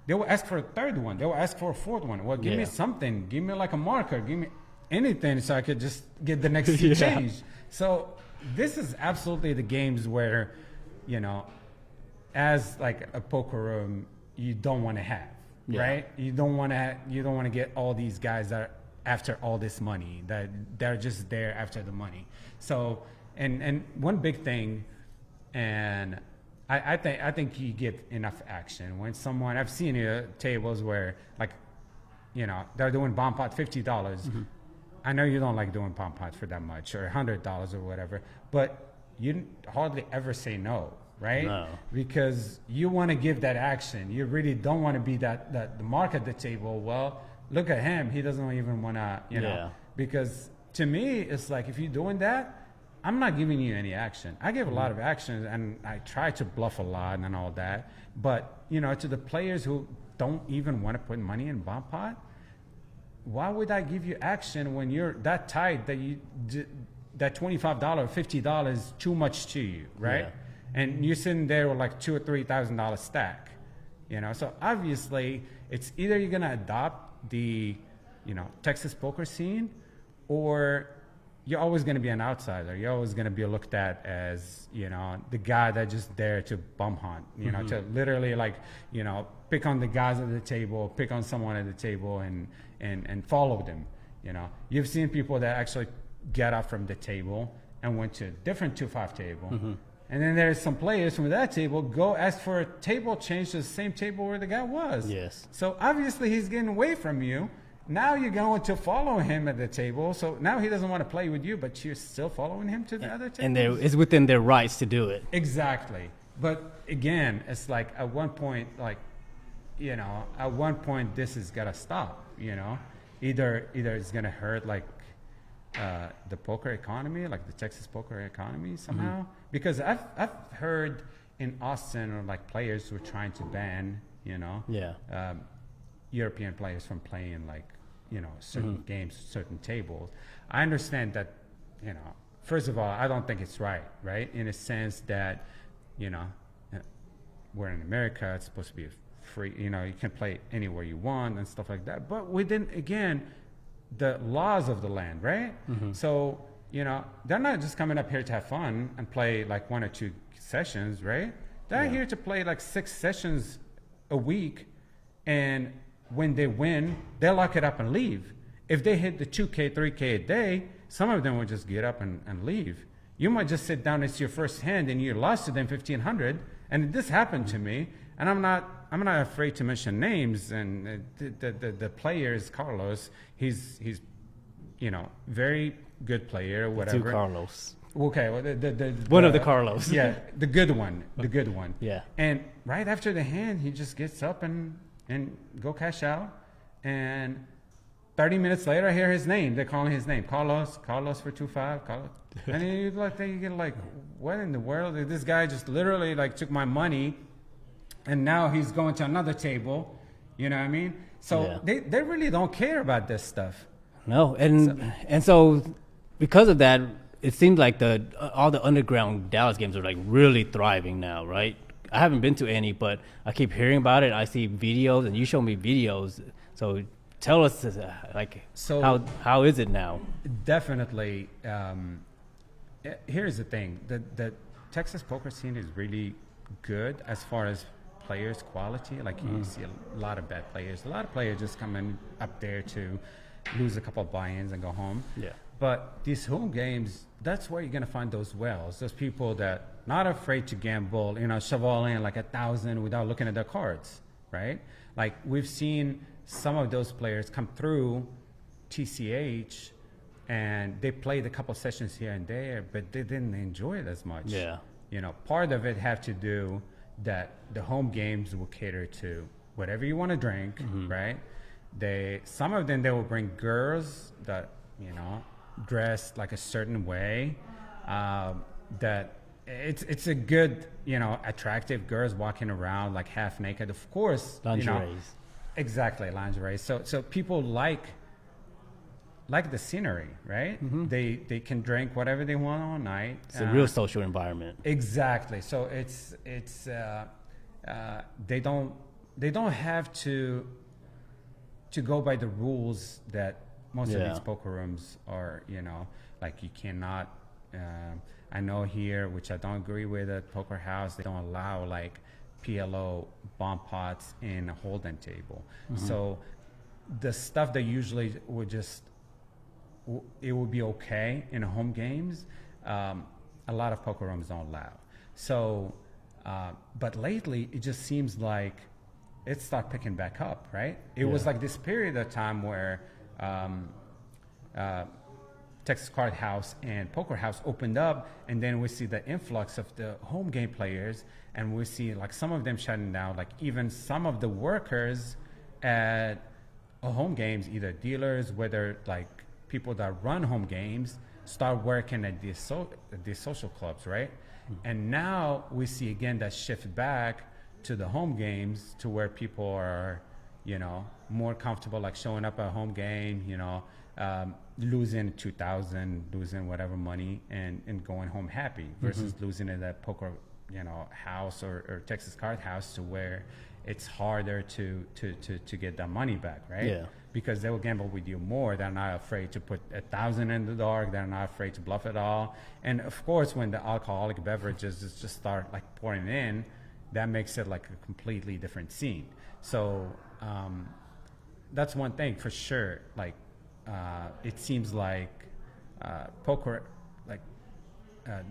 they will ask for a third one. They will ask for a fourth one. Well, give me something. Give me like a marker. Give me anything so I could just get the next seat change. So this is absolutely the games where, as like a poker room, you don't want to have, right? You don't want to get all these guys that are after all this money, that they're just there after the money. So, and one big thing, and I think you get enough action when someone, I've seen tables where like, they're doing bomb pot $50. I know you don't like doing bomb pots for that much, or $100 or whatever, but you hardly ever say no, right? No. Because you want to give that action. You really don't want to be the mark at the table. Well, look at him. He doesn't even want to, because to me, it's like, if you're doing that, I'm not giving you any action. I give a lot of action, and I try to bluff a lot and all that. But, to the players who don't even want to put money in bomb pot, why would I give you action when you're that tight that that $25, $50 is too much to you, right? And you're sitting there with like $2,000 or $3,000 stack, So obviously, it's either you're gonna adopt the, Texas poker scene, or you're always going to be an outsider. You're always going to be looked at as, the guy that's just there to bum hunt, to literally like, pick on the guys at the table, pick on someone at the table and follow them. You've seen people that actually get up from the table and went to a different 2-5 table. And then there's some players from that table go ask for a table change to the same table where the guy was. So obviously he's getting away from you. Now you're going to follow him at the table. So now he doesn't want to play with you, but you're still following him to the other table. And it's within their rights to do it. Exactly. But again, it's like at one point, this has got to stop, Either it's going to hurt like the poker economy, like the Texas poker economy somehow. Because I've heard in Austin, or like players who are trying to ban, European players from playing like, certain games, certain tables. I understand that, first of all, I don't think it's right? In a sense that, we're in America, it's supposed to be free, you can play anywhere you want and stuff like that. But within, again, the laws of the land, right? So, they're not just coming up here to have fun and play like 1 or 2 sessions, right? They're here to play like 6 sessions a week, and when they win, they lock it up and leave. If they hit the 2K, 3K a day, some of them will just get up and leave. You might just sit down, it's your first hand, and you lost to them 1,500, And this happened to me, and I'm not afraid to mention names. And the player is Carlos. He's very good player, whatever. Two Carlos. Okay, well, the One of the Carlos. Yeah, the good one. Yeah. And right after the hand, he just gets up and go cash out. And 30 minutes later, I hear his name. They're calling his name. Carlos for 2-5. Carlos. And you get like, what in the world? This guy just literally like took my money, and now he's going to another table. You know what I mean? So they really don't care about this stuff. No, and so because of that, it seems like all the underground Dallas games are like really thriving now, right? I haven't been to any, but I keep hearing about it. I see videos, and you show me videos. So tell us, how is it now? Definitely. Here's the thing: the Texas poker scene is really good as far as players' quality. Like you see a lot of bad players. A lot of players just coming up there to lose a couple of buy-ins and go home. Yeah. But these home games, that's where you're gonna find those whales. Those people that not afraid to gamble, shove all in like 1,000 without looking at their cards, right? Like we've seen some of those players come through TCH, and they played a couple sessions here and there, but they didn't enjoy it as much. Yeah. Part of it have to do that the home games will cater to whatever you want to drink, right? Some of them, they will bring girls that, dressed like a certain way, that it's a good, attractive girls walking around like half naked, of course. Lingerie. Exactly, lingerie. So people like the scenery, right? They can drink whatever they want all night. It's a real social environment. Exactly. So it's they don't have to go by the rules that most of these poker rooms are. Like you cannot. I know here, which I don't agree with, at Poker House, they don't allow like PLO bomb pots in a hold'em table. So the stuff that usually it would be okay in home games, a lot of poker rooms don't allow. So, but lately it just seems like it started picking back up, right? It was like this period of time where Texas Card House and Poker House opened up, and then we see the influx of the home game players, and we see like some of them shutting down, like even some of the workers at home games, either dealers, whether like people that run home games, start working at these social clubs, right? And now we see again that shift back to the home games, to where people are, more comfortable like showing up at a home game, losing 2,000, losing whatever money, and going home happy, versus losing at that poker, house or Texas Card House, to where it's harder to get that money back, right? Yeah. Because they will gamble with you more. They're not afraid to put 1,000 in the dark. They're not afraid to bluff at all. And of course, when the alcoholic beverages just start like pouring in, that makes it like a completely different scene. So that's one thing for sure. Like it seems like poker, like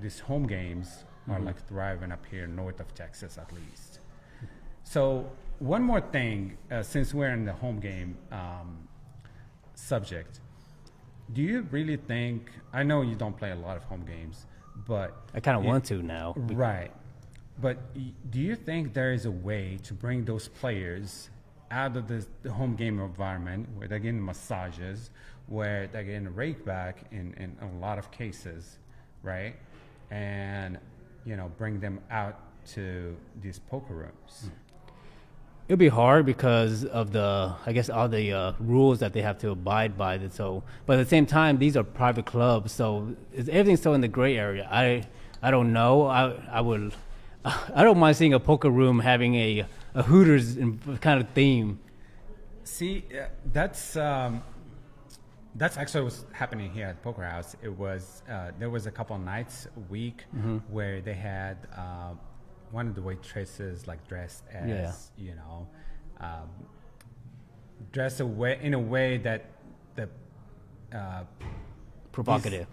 these home games are like thriving up here north of Texas, at least. So one more thing, since we're in the home game subject, do you really think, I know you don't play a lot of home games, but I kind of want to now. Right. But do you think there is a way to bring those players out of the home game environment, where they're getting massages, where they're getting raked back in a lot of cases, right? And, bring them out to these poker rooms? It'll be hard because of all the rules that they have to abide by. So, but at the same time, these are private clubs, so everything's still in the gray area. I don't know. I don't mind seeing a poker room having a Hooters kind of theme. See, that's actually what's happening here at Poker House. It was there was a couple of nights a week where they had one of the waitresses like dressed as dressed in a way that the provocative.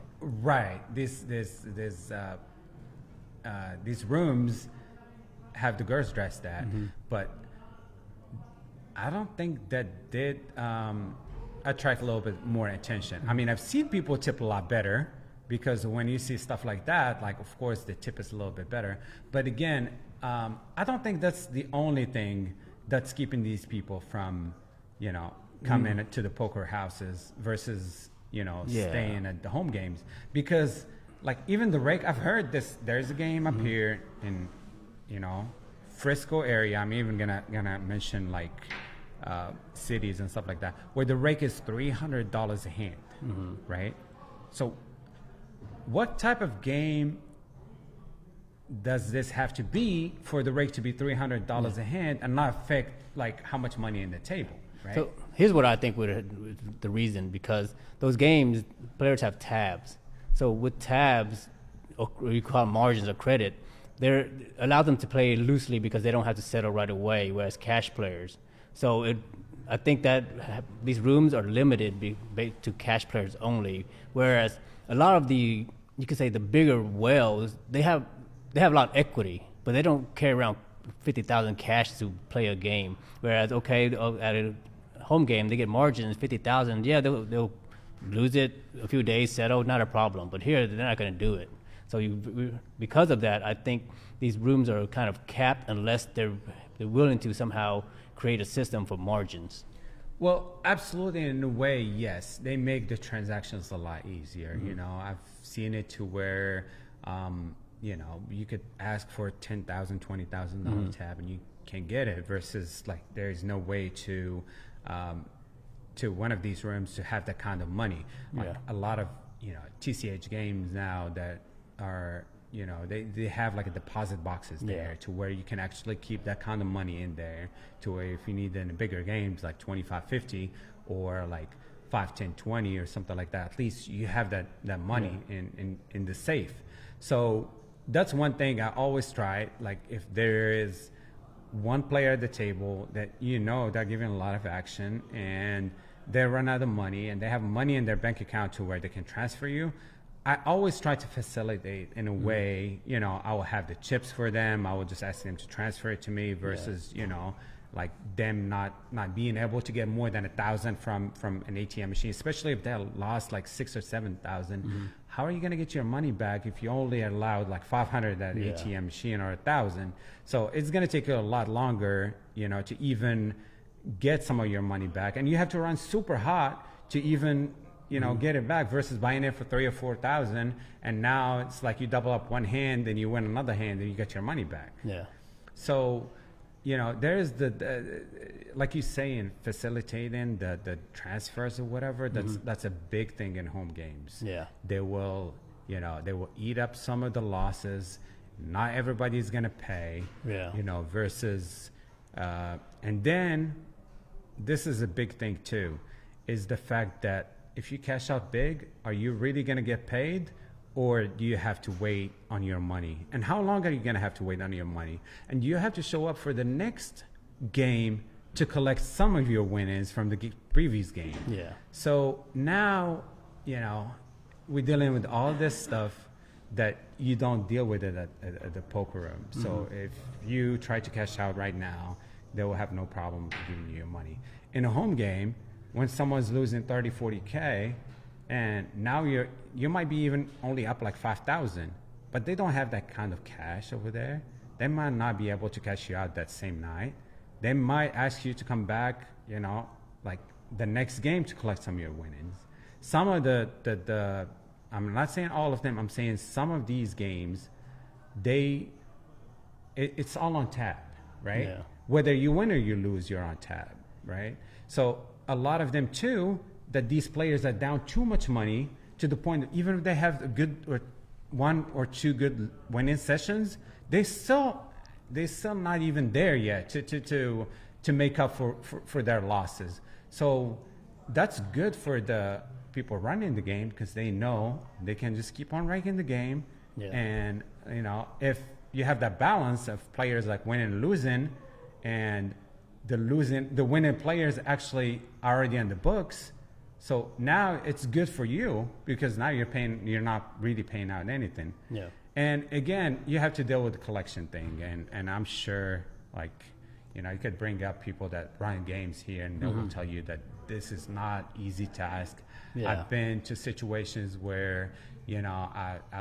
These rooms have the girls dress that, but I don't think that did attract a little bit more attention. I mean, I've seen people tip a lot better, because when you see stuff like that, like, of course, the tip is a little bit better. But again, I don't think that's the only thing that's keeping these people from, coming to the poker houses versus, staying at the home games. Because, like, even the rake, I've heard there's a game up here in, Frisco area. I'm even gonna mention, like, cities and stuff like that, where the rake is $300 a hand, right? So what type of game does this have to be for the rake to be $300 a hand and not affect, like, how much money in the table, right? So here's what I think would the reason, because those games, players have tabs. So with tabs, or you call them margins of credit, they allow them to play loosely because they don't have to settle right away, whereas cash players. So I think that these rooms are limited to cash players only, whereas a lot of you could say the bigger whales, they have a lot of equity, but they don't carry around 50,000 cash to play a game. Whereas, at a home game, they get margins, 50,000. Yeah, they'll lose it a few days, settle, not a problem. But here, they're not going to do it. So because of that, I think these rooms are kind of capped unless they're willing to somehow create a system for margins. Well, absolutely. In a way, yes, they make the transactions a lot easier. I've seen it to where, you could ask for $10,000, $20,000 tab and you can get it, versus, like, there's no way to one of these rooms to have that kind of money. Like a lot of, TCH games now that are, they have, like, a deposit boxes there to where you can actually keep that kind of money in there, to where if you need in bigger games like 25, 50 or like 5, 10, 20 or something like that, at least you have that money in the safe. So that's one thing I always try. Like, if there is one player at the table that they're giving a lot of action and they run out of money and they have money in their bank account to where they can transfer you, I always try to facilitate in a way. I will have the chips for them. I will just ask them to transfer it to me, versus like them not being able to get more than 1,000 from an ATM machine, especially if they lost like 6,000 or 7,000. How are you going to get your money back if you only allowed like 500 at ATM machine, or 1,000? So it's going to take you a lot longer, to even get some of your money back, and you have to run super hot to even get it back, versus buying it for 3,000 or 4,000, and now it's like you double up one hand and you win another hand and you get your money back. Yeah. So, there's the like you say, in facilitating the transfers or whatever. That's a big thing in home games. Yeah. They will eat up some of the losses. Not everybody's gonna pay. Yeah. Versus, and then this is a big thing too, is the fact that if you cash out big, are you really going to get paid, or do you have to wait on your money? And how long are you going to have to wait on your money? And do you have to show up for the next game to collect some of your winnings from the previous game? Yeah. So now, we're dealing with all this stuff that you don't deal with it at the poker room. So if you try to cash out right now, they will have no problem giving you your money. In a home game, when someone's losing 30, 40K, and now you might be even only up like 5,000, but they don't have that kind of cash over there. They might not be able to cash you out that same night. They might ask you to come back, like the next game to collect some of your winnings. Some of the I'm not saying all of them, I'm saying some of these games, it's all on tab, right? Yeah. Whether you win or you lose, you're on tab, right? So a lot of them too, that these players are down too much money to the point that even if they have a good or one or two good winning sessions, they still not even there yet to make up for their losses. So that's good for the people running the game, because they know they can just keep on ranking the game. Yeah. And if you have that balance of players like winning and losing, and the winning players actually are already on the books. So now it's good for you, because now you're not really paying out anything. Yeah. And again, you have to deal with the collection thing, and I'm sure, like, you know, you could bring up people that run games here, and they will tell you that this is not easy task. Yeah. I've been to situations where, you know,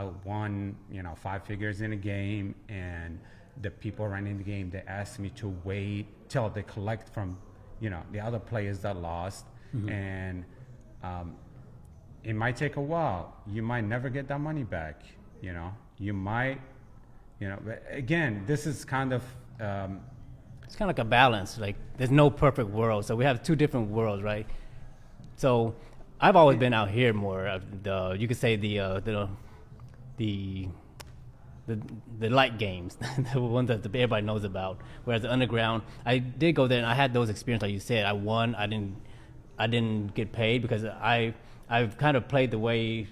I won, you know, 5 figures in a game, and the people running the game, they asked me to wait till they collect from, you know, the other players that lost, and it might take a while. You might never get that money back. You know, you might, you know. But again, this is kind of. It's kind of like a balance. Like, there's no perfect world, so we have 2 different worlds, right? So, I've always been out here more. You could say the light games, the ones that everybody knows about. Whereas the underground, I did go there and I had those experiences, like you said. I won. I didn't get paid because I've kind of played the way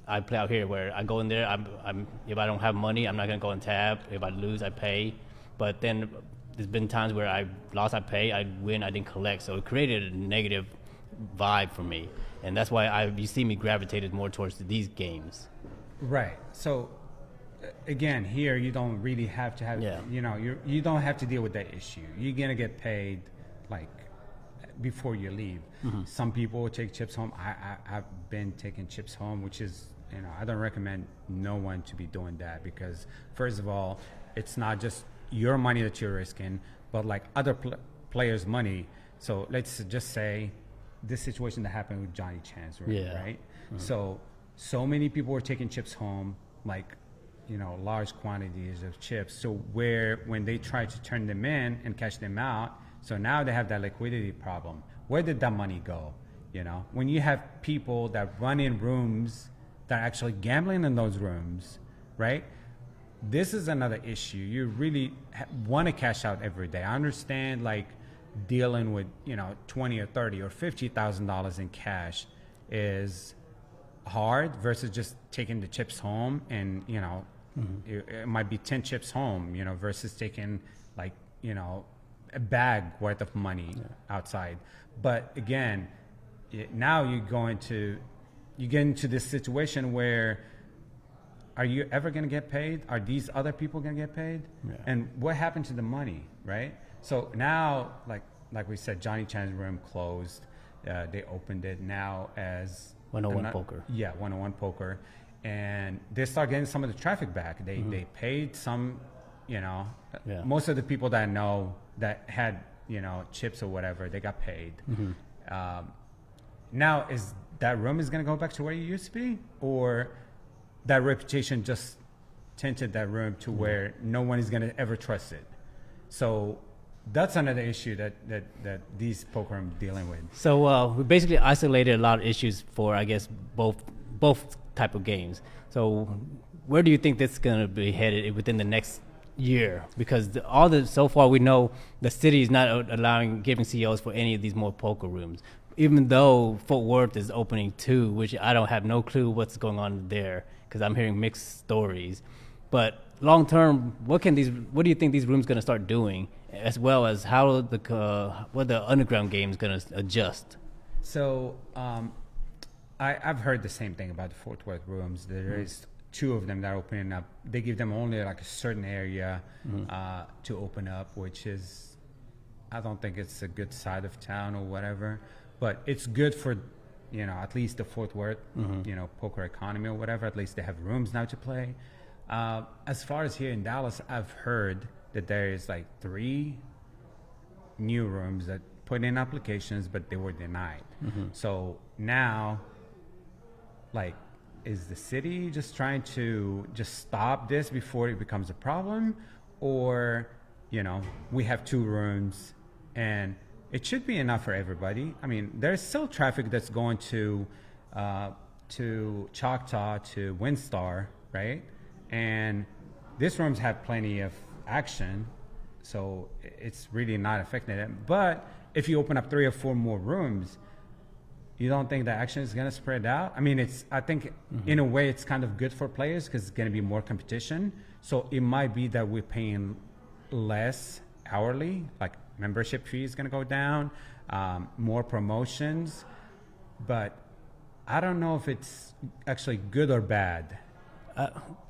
I play out here, where I go in there. I'm if I don't have money, I'm not gonna go and tab. If I lose, I pay. But then there's been times where I lost, I pay. I win, I didn't collect. So it created a negative vibe for me, and that's why you see me gravitated more towards these games. Right. So again, here you don't really have to have. Yeah. You know, you don't have to deal with that issue. You're gonna get paid, like, before you leave. Some people will take chips home. I've been taking chips home, which is, you know, I don't recommend no one to be doing that, because first of all, it's not just your money that you're risking, but like other players' money. So let's just say this situation that happened with Johnny Chan's room, Yeah. right? So many people were taking chips home, like, you know, large quantities of chips. So when they try to turn them in and cash them out, so now they have that liquidity problem. Where did that money go? You know, when you have people that run in rooms that are actually gambling in those rooms, right? This is another issue. You really want to cash out every day. I understand, like, dealing with, you know, $20 or $30 or $50,000 in cash is hard versus just taking the chips home, and, you know, it might be 10 chips home, you know, versus taking, like, you know, a bag worth of money outside. But again, now you get into this situation where, are you ever going to get paid? Are these other people going to get paid? Yeah. And what happened to the money, right? So now, like we said, Johnny Chan's room closed. They opened it now as 101 Poker. Yeah, 101 Poker. And they start getting some of the traffic back. They paid some, you know, most of the people that I know that had, you know, chips or whatever, they got paid. Now, is that room is going to go back to where it used to be? Or that reputation just tinted that room to where no one is going to ever trust it? So that's another issue that these poker rooms dealing with. So we basically isolated a lot of issues for, I guess, both type of games. So where do you think this is going to be headed within the next year? Because so far we know the city is not giving CEOs for any of these more poker rooms, even though Fort Worth is opening 2, which I don't have no clue what's going on there, because I'm hearing mixed stories. But long term, what do you think these rooms going to start doing, as well as how what the underground game is going to adjust? So I've heard the same thing about the Fort Worth rooms. There is 2 of them that are opening up. They give them only like a certain area to open up, which is, I don't think it's a good side of town or whatever, but it's good for, you know, at least the Fort Worth, you know, poker economy or whatever. At least they have rooms now to play. As far as here in Dallas, I've heard that there is like 3 new rooms that put in applications, but they were denied. So now, like, is the city just trying to just stop this before it becomes a problem? Or, you know, we have 2 rooms and it should be enough for everybody. I mean, there's still traffic that's going to Choctaw, to WinStar, right? And these rooms have plenty of action, so it's really not affecting it. But if you open up 3 or 4 more rooms, you don't think the action is going to spread out? I mean, I think in a way it's kind of good for players because it's going to be more competition. So it might be that we're paying less hourly, like membership fee is going to go down, more promotions. But I don't know if it's actually good or bad.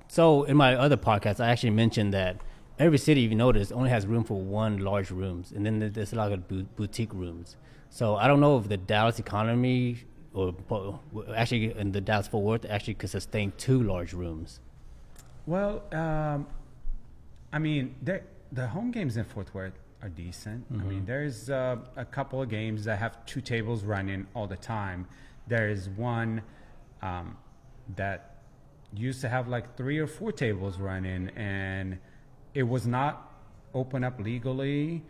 So in my other podcast, I actually mentioned that every city, if you notice, only has room for one large rooms, and then there's a lot of boutique rooms. So I don't know if the Dallas economy, or actually in the Dallas Fort Worth, actually could sustain 2 large rooms. Well, I mean, the home games in Fort Worth are decent. I mean, there's a couple of games that have 2 tables running all the time. There is one that used to have like 3 or 4 tables running, and it was not open up legally.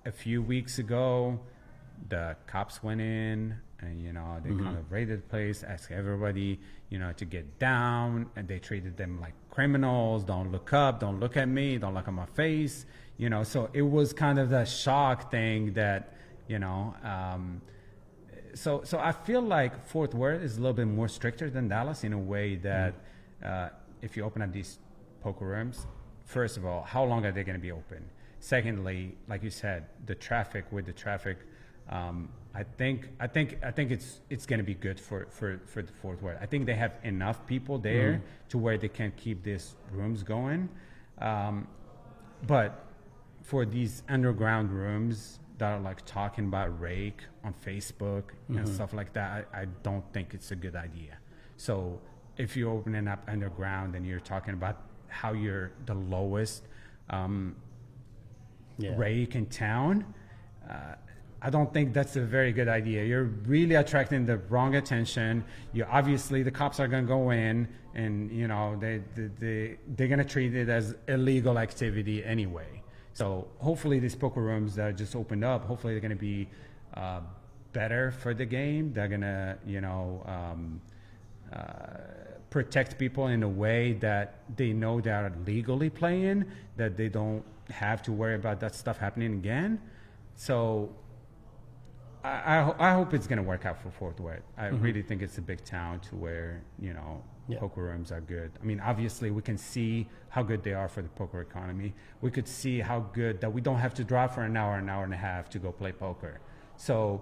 A few weeks ago, the cops went in and, they kind of raided the place, asked everybody, to get down, and they treated them like criminals. Don't look up, don't look at me, don't look at my face, so it was kind of the shock thing that, so I feel like Fort Worth is a little bit more stricter than Dallas in a way that if you open up these poker rooms, first of all, how long are they going to be open? Secondly, like you said, the traffic, I think it's going to be good for the Fort Worth. I think they have enough people there to where they can keep these rooms going. But for these underground rooms that are like talking about rake on Facebook and stuff like that, I don't think it's a good idea. So if you're opening up underground and you're talking about how you're the lowest rake in town, I don't think that's a very good idea. You're really attracting the wrong attention. Obviously the cops are going to go in, and they're going to treat it as illegal activity anyway. So hopefully these poker rooms that just opened up, hopefully they're going to be better for the game. They're going to protect people in a way that they know they are legally playing, that they don't have to worry about that stuff happening again. So I hope it's going to work out for Fort Worth. I really think it's a big town to where, poker rooms are good. I mean, obviously we can see how good they are for the poker economy. We could see how good that we don't have to drive for an hour and a half to go play poker. So,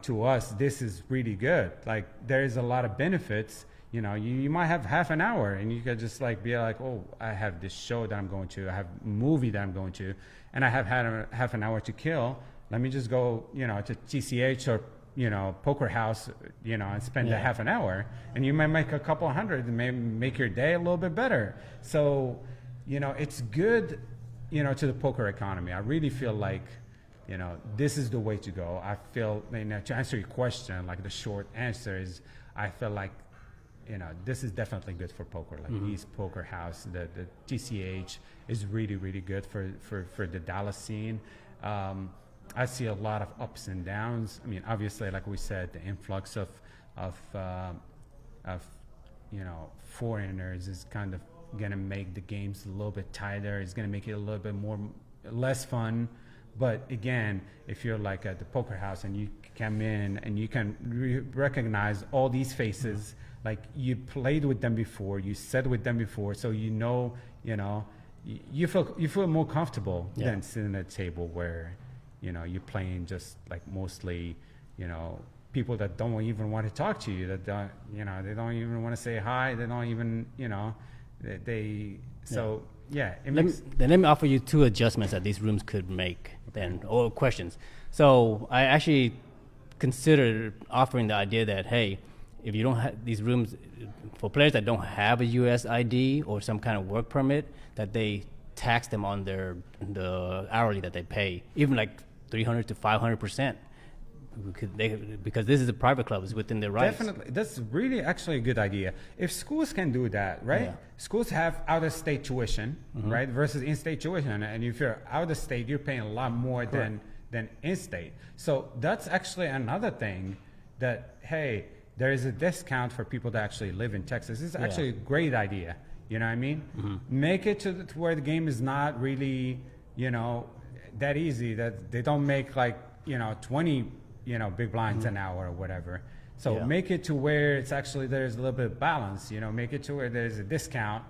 to us, this is really good. Like, there is a lot of benefits. You might have half an hour and you could just like be like, oh, I have this show that I'm going to, I have a movie that I'm going to, and I have had half an hour to kill. Let me just go, to TCH or, Poker House, and spend a half an hour, and you might make a couple hundred and maybe make your day a little bit better. So, it's good, to the poker economy. I really feel like, this is the way to go. I feel, to answer your question, like the short answer is, I feel like, this is definitely good for poker. Like East Poker House, the TCH is really, really good for the Dallas scene. I see a lot of ups and downs. I mean, obviously, like we said, the influx of foreigners is kind of gonna make the games a little bit tighter. It's gonna make it a little bit less fun. But again, if you're like at the poker house and you come in and you can recognize all these faces, like you played with them before, you sat with them before, so you feel more comfortable than sitting at a table where you're playing just like mostly, people that don't even want to talk to you, that don't, they don't even want to say hi. They don't even, Let me offer you 2 adjustments that these rooms could make then, or questions. So I actually considered offering the idea that, hey, if you don't have these rooms for players that don't have a U.S. ID or some kind of work permit, that they tax them on the hourly that they pay, even like 300 to 500%, because this is a private club, it's within their rights. Definitely, that's really actually a good idea. If schools can do that, right? Yeah. Schools have out-of-state tuition, right, versus in-state tuition, and if you're out-of-state, you're paying a lot more than in-state. So that's actually another thing that, hey, there is a discount for people that actually live in Texas. This is actually a great idea. You know what I mean? Make it to where the game is not really, that easy, that they don't make like, 20 big blinds an hour or whatever. So make it to where it's actually there's a little bit of balance, make it to where there's a discount,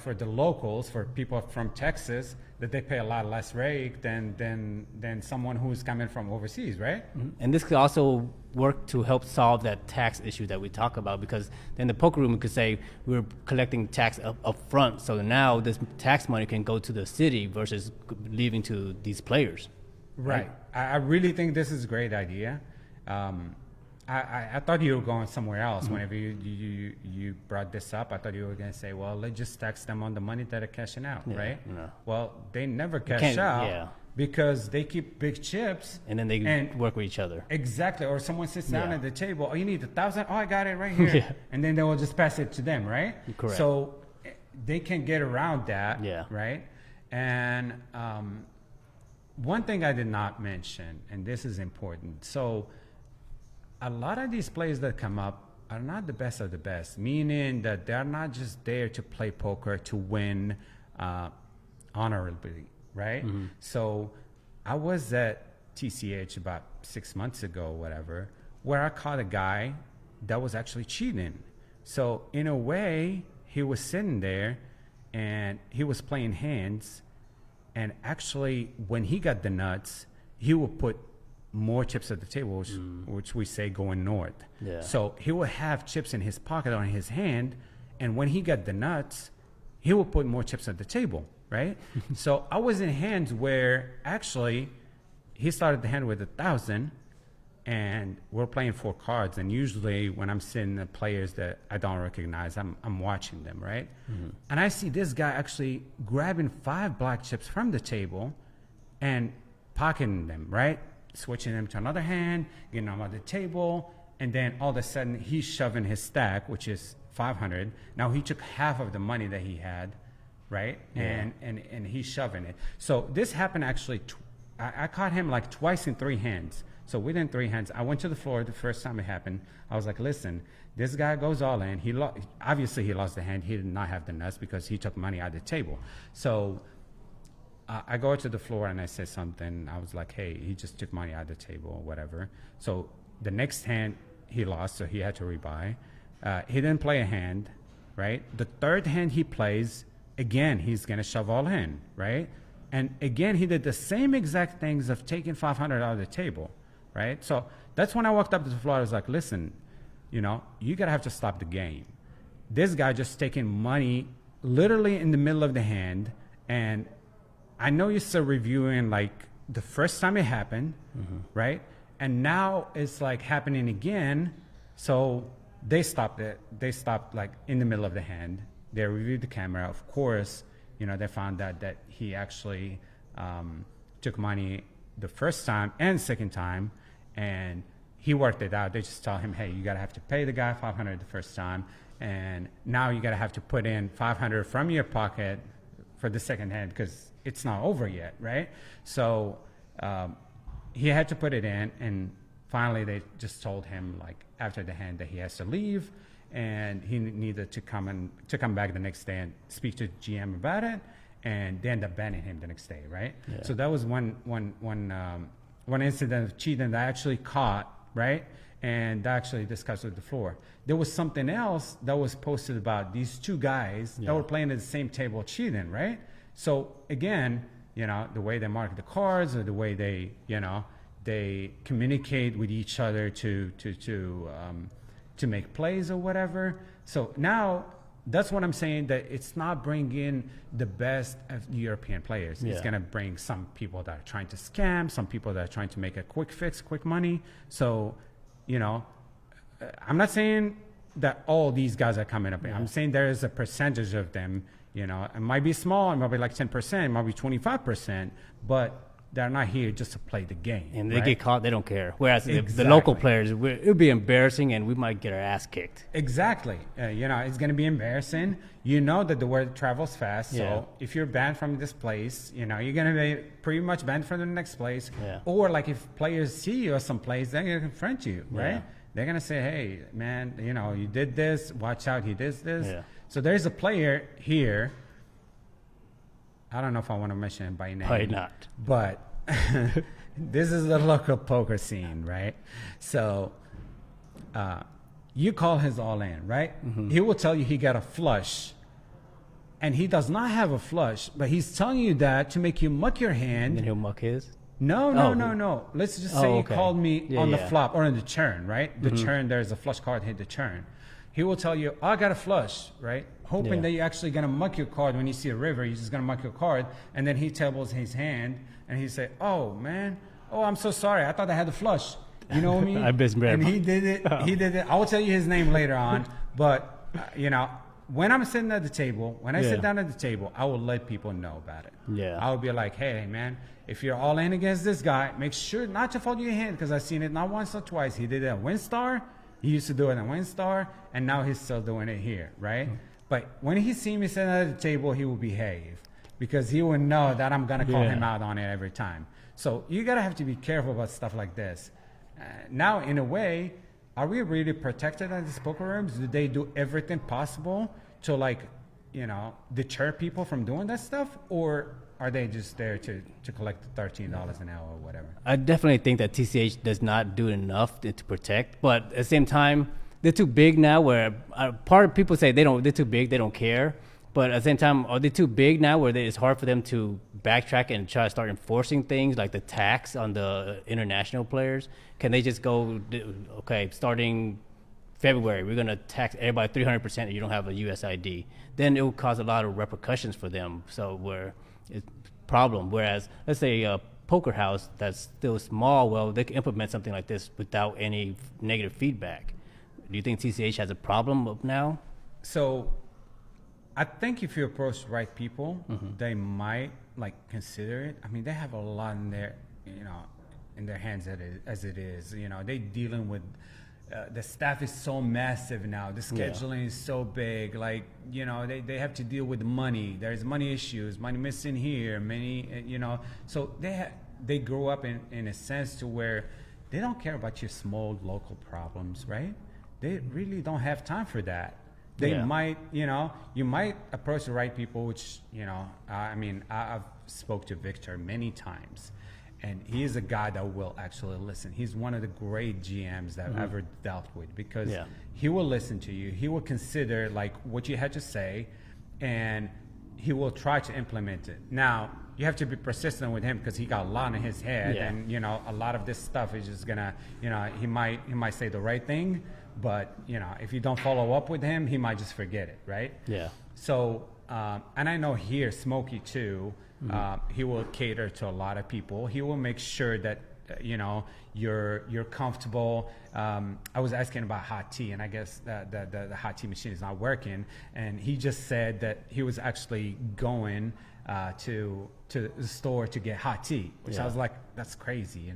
for the locals, for people from Texas, that they pay a lot less rate than someone who's coming from overseas, right? And this could also work to help solve that tax issue that we talk about, because then the poker room could say we're collecting tax up front, so now this tax money can go to the city versus leaving to these players. Right. I really think this is a great idea. I thought you were going somewhere else. Whenever you brought this up, I thought you were going to say, well, let's just tax them on the money that are cashing out, right? No. Well, they never cash out because they keep big chips. And then they work with each other. Exactly. Or someone sits down at the table, oh, you need 1,000? Oh, I got it right here. And then they will just pass it to them, right? Correct. So they can get around that, right? And one thing I did not mention, and this is important. So a lot of these players that come up are not the best of the best, meaning that they're not just there to play poker to win honorably, right? So I was at TCH about 6 months ago, whatever, where I caught a guy that was actually cheating. So in a way, he was sitting there and he was playing hands, and actually when he got the nuts, he would put more chips at the table, which we say going north. So he would have chips in his pocket on his hand, and when he got the nuts, he would put more chips at the table, right? So I was in hands where actually he started the hand with 1,000, and we're playing 4 cards, and usually when I'm sitting the players that I don't recognize, I'm watching them, right? And I see this guy actually grabbing 5 black chips from the table and pocketing them, right? Switching them to another hand, getting them on the table, and then all of a sudden he's shoving his stack, which is 500. Now he took half of the money that he had, right? And he's shoving it. So this happened actually. I caught him like twice in 3 hands. So within 3 hands, I went to the floor the first time it happened. I was like, listen, this guy goes all in. Obviously he lost the hand. He did not have the nuts because he took money out of the table. So I go to the floor and I said something. I was like, hey, he just took money out of the table or whatever. So the next hand he lost, so he had to rebuy. He didn't play a hand, right? The third hand he plays, again, he's going to shove all in, right? And again, he did the same exact things of taking 500 out of the table, right? So that's when I walked up to the floor. I was like, listen, you got to have to stop the game. This guy just taking money literally in the middle of the hand, and I know you're still reviewing like the first time it happened, right? And now it's like happening again. So they stopped it. They stopped like in the middle of the hand. They reviewed the camera. Of course, they found out that he actually took money the first time and second time, and he worked it out. They just tell him, hey, you gotta have to pay the guy 500 the first time, and now you gotta have to put in 500 from your pocket for the second hand because it's not over yet, right? So he had to put it in, and finally they just told him like after the hand that he has to leave, and he needed to come back the next day and speak to GM about it, and they ended up banning him the next day, right? So that was one incident of cheating that I actually caught, right? And that actually discussed with the floor. There was something else that was posted about these 2 guys that were playing at the same table cheating, right? So again, the way they mark the cards, or the way they, they communicate with each other to make plays or whatever. So now that's what I'm saying, that it's not bringing the best of the European players. It's going to bring some people that are trying to scam, some people that are trying to make a quick fix, quick money. So, I'm not saying that all these guys are coming up. I'm saying there is a percentage of them, it might be small, it might be like 10%, it might be 25%, but they're not here just to play the game. And they get caught, they don't care. Whereas the local players, it would be embarrassing, and we might get our ass kicked. Exactly. It's going to be embarrassing. That the word travels fast. So if you're banned from this place, you're going to be pretty much banned from the next place. Or like if players see you at some place, they're going to confront you, right? They're going to say, hey, man, you did this. Watch out, he did this. So there's a player here. I don't know if I want to mention him by name. Probably not. But this is the local poker scene, right? So you call his all in, right? He will tell you he got a flush, and he does not have a flush, but he's telling you that to make you muck your hand. And then he'll muck his? No. Let's just say he called me on the flop or on the turn, right? The turn, there's a flush card hit the turn. He will tell you, oh, I got a flush, right? Hoping that you're actually going to muck your card when you see a river. He's just going to muck your card. And then he tables his hand and he say, oh, man. Oh, I'm so sorry. I thought I had a flush. You know what I mean? And he did it. He did it. I will tell you his name later on. But, when I'm sitting at the table, when I sit down at the table, I will let people know about it. Yeah. I will be like, hey, man, if you're all in against this guy, make sure not to fold your hand, because I've seen it not once or twice. He did it at WinStar. He used to do it at WinStar, and now he's still doing it here, right? But when he see me sitting at the table, he will behave, because he will know that I'm going to call him out on it every time. So you got to have to be careful about stuff like this. Now, in a way, are we really protected at these poker rooms? Do they do everything possible to, deter people from doing that stuff? Or are they just there to collect the $13 an hour or whatever? I definitely think that TCH does not do enough to protect, but at the same time, they're too big now. Where part of people say they're too big, they don't care. But at the same time, are they too big now where it's hard for them to backtrack and try to start enforcing things like the tax on the international players? Can they just go, okay, starting February, we're going to tax everybody 300% if you don't have a US ID? Then it will cause a lot of repercussions for them. So where it's a problem. Whereas, let's say a poker house that's still small, well, they can implement something like this without any negative feedback. Do you think TCH has a problem now? So I think if you approach the right people, they might consider it. I mean, they have a lot in their, in their hands as it is. They dealing with the staff is so massive now. The scheduling is so big. They have to deal with money. There's money issues, money missing here, So they grow up in a sense to where they don't care about your small local problems, right? They really don't have time for that. They might, you might approach the right people, which, I've spoke to Victor many times, and he is a guy that will actually listen. He's one of the great GMs that I've ever dealt with, because he will listen to you. He will consider what you had to say, and he will try to implement it. Now, you have to be persistent with him, because he got a lot in his head, and a lot of this stuff is just gonna, he might say the right thing, but if you don't follow up with him, he might just forget it, right? Yeah. So, and I know here, Smokey too, he will cater to a lot of people. He will make sure that you're comfortable. I was asking about hot tea, and I guess the hot tea machine is not working. And he just said that he was actually going to the store to get hot tea, which I was like, that's crazy,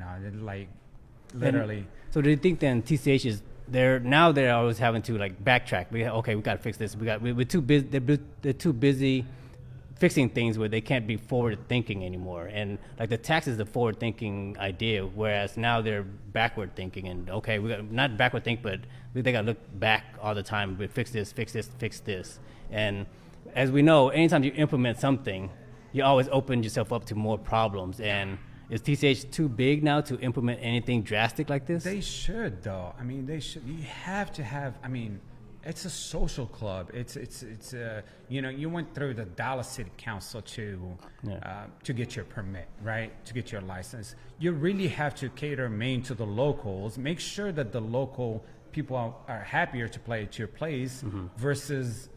literally. And so do you think then TCH is they're always having to backtrack? We got to fix this. We're too busy. They're too busy fixing things where they can't be forward thinking anymore. And the tax is the forward thinking idea, whereas now they're backward thinking. And we got not backward think, but they got to look back all the time. We fix this, fix this, fix this. And as we know, anytime you implement something, you always open yourself up to more problems. And is TCH too big now to implement anything drastic like this? They should, though. I mean, they should. You have to have. I mean, it's a social club. It's you went through the Dallas City Council to get your permit, right? To get your license. You really have to cater main to the locals. Make sure that the local people are happier to play at your place versus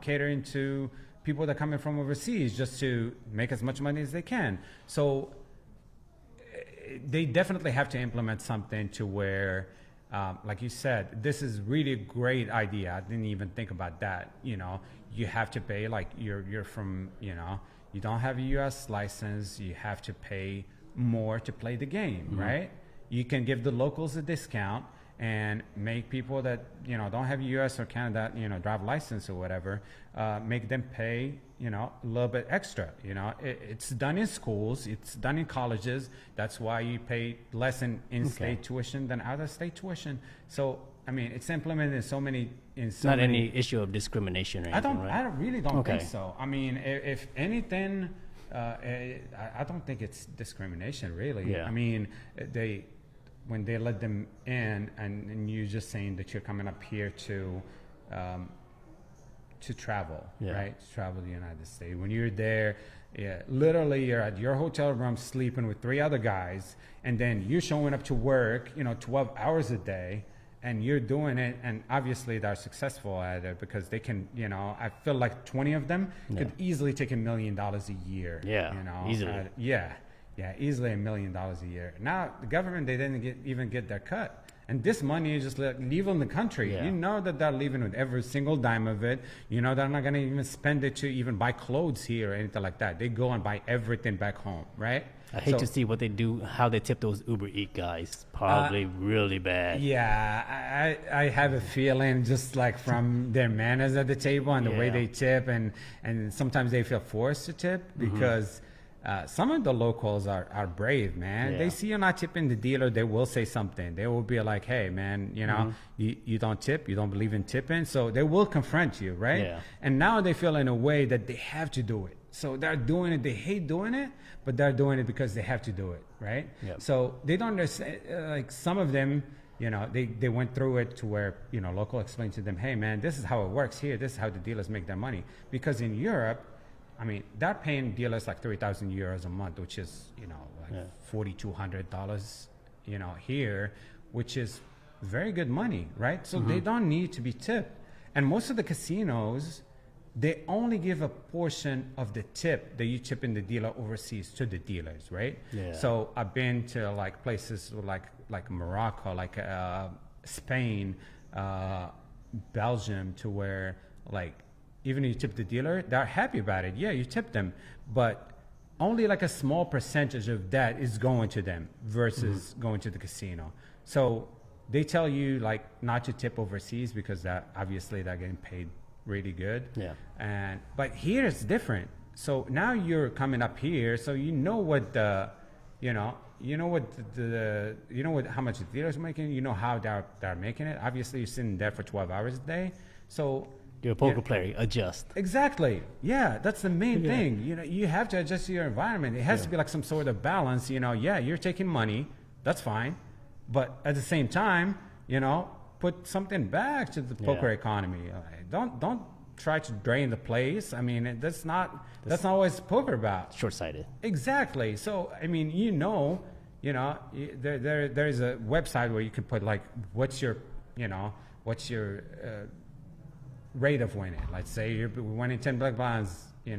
catering to people that come in from overseas just to make as much money as they can. So they definitely have to implement something to where, like you said, this is really a great idea. I didn't even think about that. You have to pay, you're from, you don't have a U.S. license. You have to pay more to play the game, right? You can give the locals a discount and make people that don't have a U.S. or Canada drive license or whatever, make them pay a little bit extra. It's done in schools, it's done in colleges. That's why you pay less in-state tuition than out-of-state tuition. So I mean, it's implemented in so many. Not any issue of discrimination or anything, right? I really don't think so. I mean, if anything, I don't think it's discrimination, really. Yeah. I mean, when they let them in, and you're just saying that you're coming up here to travel, right? To travel the United States. When you're there, literally you're at your hotel room sleeping with 3 other guys, and then you're showing up to work, 12 hours a day, and you're doing it, and obviously they're successful at it because they can, I feel like 20 of them could easily take $1 million a year. Yeah, easily. Easily $1 million a year. Now, the government, they didn't even get their cut. And this money is just leaving the country. Yeah. You know that they're leaving with every single dime of it. They're not going to even spend it to even buy clothes here or anything like that. They go and buy everything back home, right? I hate to see what they do, how they tip those Uber Eat guys. Probably really bad. Yeah, I have a feeling just like from their manners at the table and the way they tip, and sometimes they feel forced to tip because some of the locals are brave, man. Yeah. They see you're not tipping the dealer, they will say something. They will be like, hey, man, you don't tip, you don't believe in tipping. So they will confront you, right? Yeah. And now they feel in a way that they have to do it. So they're doing it, they hate doing it, but they're doing it because they have to do it, right? Yep. So they don't understand, like some of them, they went through it to where, local explained to them, hey, man, this is how it works here. This is how the dealers make their money. Because in Europe, I mean, they're paying dealers like 3,000 euros a month, which is, $4,200, here, which is very good money, right? So they don't need to be tipped. And most of the casinos, they only give a portion of the tip that you tip in the dealer overseas to the dealers, right? Yeah. So I've been to like places like Morocco, like Spain, Belgium, to where like even if you tip the dealer, they're happy about it. Yeah, you tip them, but only like a small percentage of that is going to them versus going to the casino. So they tell you like not to tip overseas because that obviously they're getting paid really good. Yeah. But here it's different. So now you're coming up here, so what the, how much the dealer's making, how they're making it. Obviously you're sitting there for 12 hours a day. So you're a poker player, adjust. Exactly. Yeah, that's the main thing. You have to adjust to your environment. It has to be like some sort of balance. You're taking money, that's fine, but at the same time, put something back to the poker economy. Don't try to drain the place. I mean, that's not what it's poker about. Short-sighted. Exactly. So I mean, there's a website where you can put like what's your rate of winning. Let's say you're winning 10 black blinds, an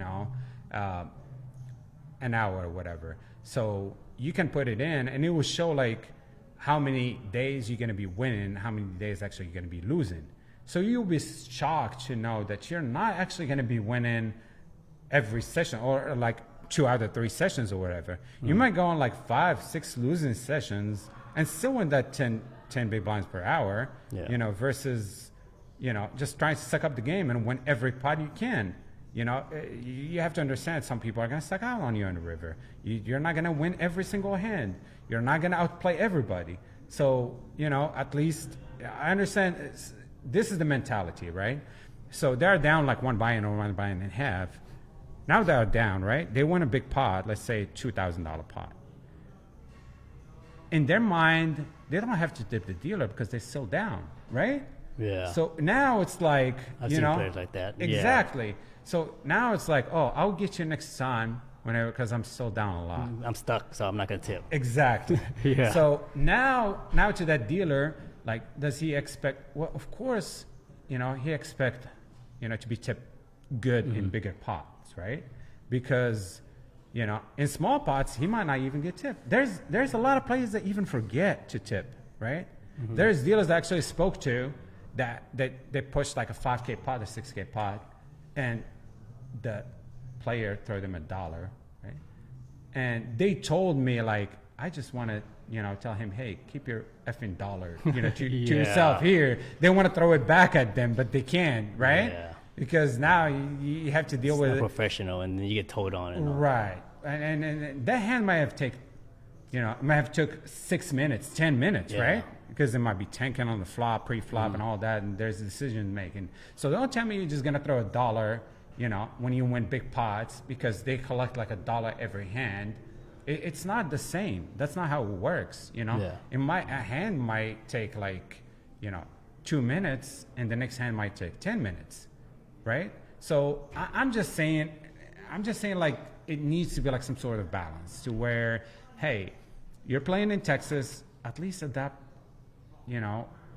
hour or whatever. So you can put it in, and it will show like how many days you're going to be winning, how many days actually you're going to be losing. So you'll be shocked to know that you're not actually going to be winning every session or like 2 out of 3 sessions or whatever. You might go on like 5, 6 losing sessions and still win that 10 big blinds per hour, versus, just trying to suck up the game and win every pot you can. You have to understand some people are going to suck out on you on the river. You're not going to win every single hand. You're not going to outplay everybody. So, at least I understand this is the mentality, right? So they're down like 1 buy-in or 1 buy-in and a half. Now they're down, right? They win a big pot, let's say $2,000 pot. In their mind, they don't have to tip the dealer because they're still down, right? Yeah. So now it's like, I've seen players like that. Exactly. Yeah. So now it's like, oh, I'll get you next time because I'm still down a lot. I'm stuck, so I'm not going to tip. Exactly. Yeah. So now to that dealer, like, does he expect, well, of course, he expect, to be tipped good in bigger pots, right? Because, in small pots, he might not even get tipped. There's a lot of players that even forget to tip, right? There's dealers that I actually spoke to that they pushed like a 5K pot, a 6K pot, and the player throw them $1, right? And they told me like, I just want to, tell him, hey, keep your effing dollar, to yourself here. They want to throw it back at them, but they can't, right? Yeah. Because now you have to deal with it. Professional, and then you get told on it. Right. And that hand might have took 6 minutes, 10 minutes, right? Because it might be tanking on the flop, pre-flop, and all that, and there's a decision making. So don't tell me you're just gonna throw $1 when you win big pots because they collect like $1 every hand. It's not the same. That's not how it works. Yeah. A hand might take like 2 minutes, and the next hand might take 10 minutes, right? So I'm just saying like it needs to be like some sort of balance to where, hey, you're playing in Texas, at least adapt,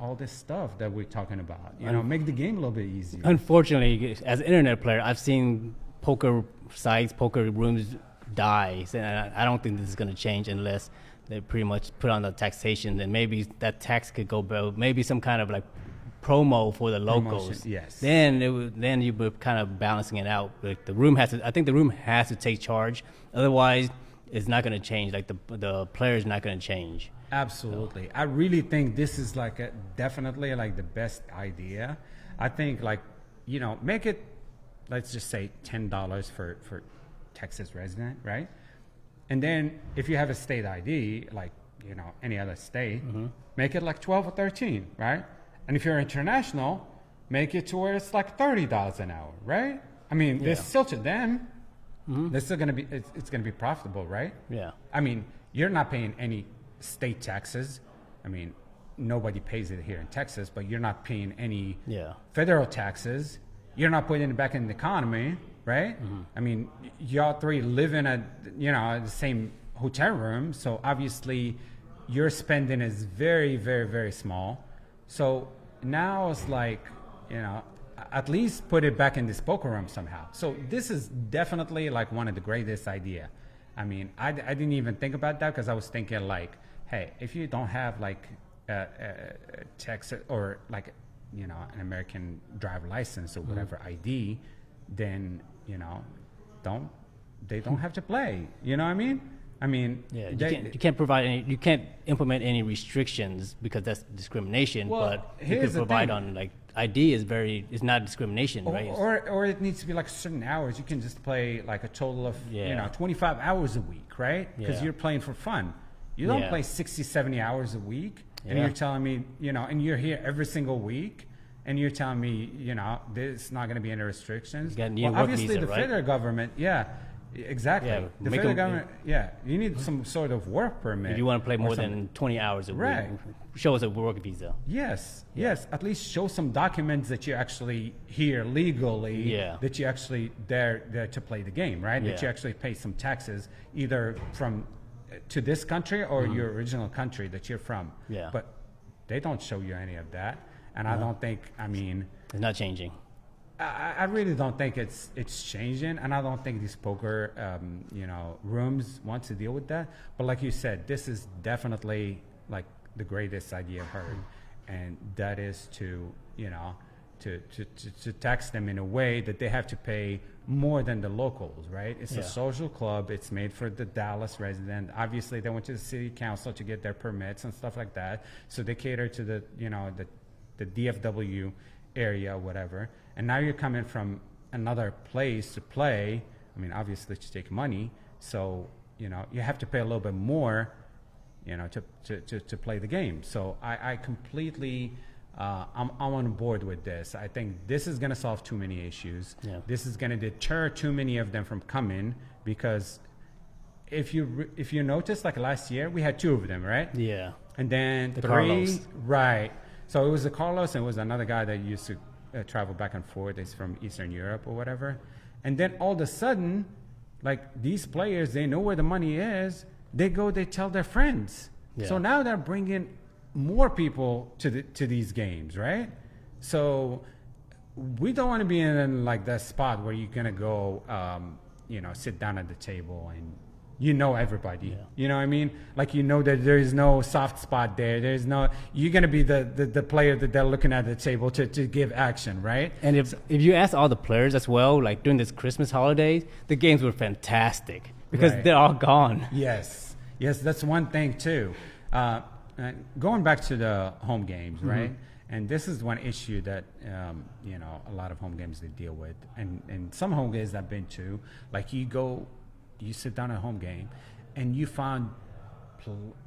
all this stuff that we're talking about. Make the game a little bit easier. Unfortunately, as an internet player, I've seen poker sites, poker rooms die, and I don't think this is going to change unless they pretty much put on the taxation, and maybe that tax could go below, maybe some kind of like promo for the locals. Promotion, yes. Then you were kind of balancing it out. Like I think the room has to take charge. Otherwise, it's not going to change. Like the player's not going to change. Absolutely. So. I really think this is like definitely like the best idea. I think like, make it, let's just say $10 for Texas resident, right? And then if you have a state ID, like, any other state, make it like 12 or 13, right? And if you're international, make it to where it's like $30 an hour, right? I mean, there's still to them. They're still going to be, it's going to be profitable, right? Yeah. I mean, you're not paying any state taxes. I mean, nobody pays it here in Texas, but you're not paying any federal taxes. You're not putting it back in the economy, right? I mean, y'all three live in the same hotel room, so obviously your spending is very, very, very small. So now it's like, at least put it back in this poker room somehow. So this is definitely like one of the greatest idea. I mean, I didn't even think about that because I was thinking like, hey, if you don't have like a Texas or like, an American driver license or whatever ID, then, they don't have to play. You know what I mean? I mean, you can't implement any restrictions because that's discrimination. But you can provide on like ID is not discrimination, right? Or it needs to be like certain hours. You can just play like a total of 25 hours a week, right? Because you're playing for fun. You don't play 60, 70 hours a week, and you're telling me, and you're here every single week, and you're telling me, there's not going to be any restrictions. Well, obviously the federal government, exactly. Yeah, the federal government, you need some sort of work permit. If you want to play more than 20 hours a week, show us a work visa. Yes. At least show some documents that you're actually here legally, that you're actually there to play the game, right? That you actually pay some taxes, either to this country or your original country that you're from. Yeah. But they don't show you any of that. And I don't think, it's not changing. I really don't think it's changing, and I don't think these poker, rooms want to deal with that. But like you said, this is definitely like the greatest idea I've heard, and that is to tax them in a way that they have to pay more than the locals, right? It's a social club. It's made for the Dallas resident. Obviously, they went to the city council to get their permits and stuff like that, so they cater to the DFW area, whatever. And now you're coming from another place to play. I mean, obviously to take money, so you have to pay a little bit more, to play the game. So I completely, I'm on board with this. I think this is going to solve too many issues. Yeah. This is going to deter too many of them from coming, because if you notice, like last year we had 2 of them, right? Yeah. And then the 3, Carlos. Right? So it was the Carlos, and it was another guy that used to travel back and forth. He's from Eastern Europe or whatever. And then all of a sudden, like these players, they know where the money is. They tell their friends. Yeah. So now they're bringing more people to these games, right? So we don't want to be in like that spot where you're gonna go, sit down at the table and everybody. Yeah. You know what I mean? Like that there is no soft spot there. You're gonna be the player that they're looking at the table to give action, right? And if you ask all the players as well, like during this Christmas holidays, the games were fantastic because they're all gone. Yes, that's one thing too. Going back to the home games, right? And this is one issue that a lot of home games they deal with, and some home games I've been to, like you sit down at a home game and you find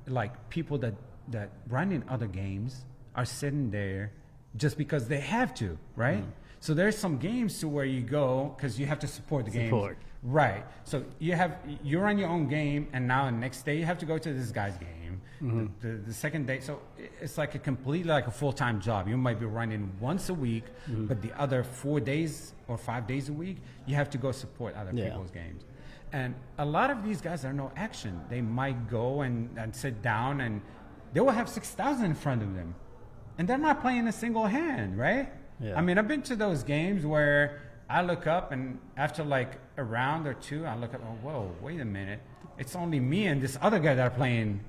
like people that run in other games are sitting there just because they have to, right? So there's some games to where you go because you have to support the game. Right. So you run your own game, and now the next day you have to go to this guy's game. The second day, so it's like a completely like a full-time job. You might be running once a week, but the other 4 days or 5 days a week, you have to go support other people's games. And a lot of these guys are no action. They might go and sit down, and they will have 6,000 in front of them, and they're not playing a single hand, right? Yeah. I mean, I've been to those games where I look up, and after like a round or two, I look up, oh, whoa, wait a minute. It's only me and this other guy that are playing,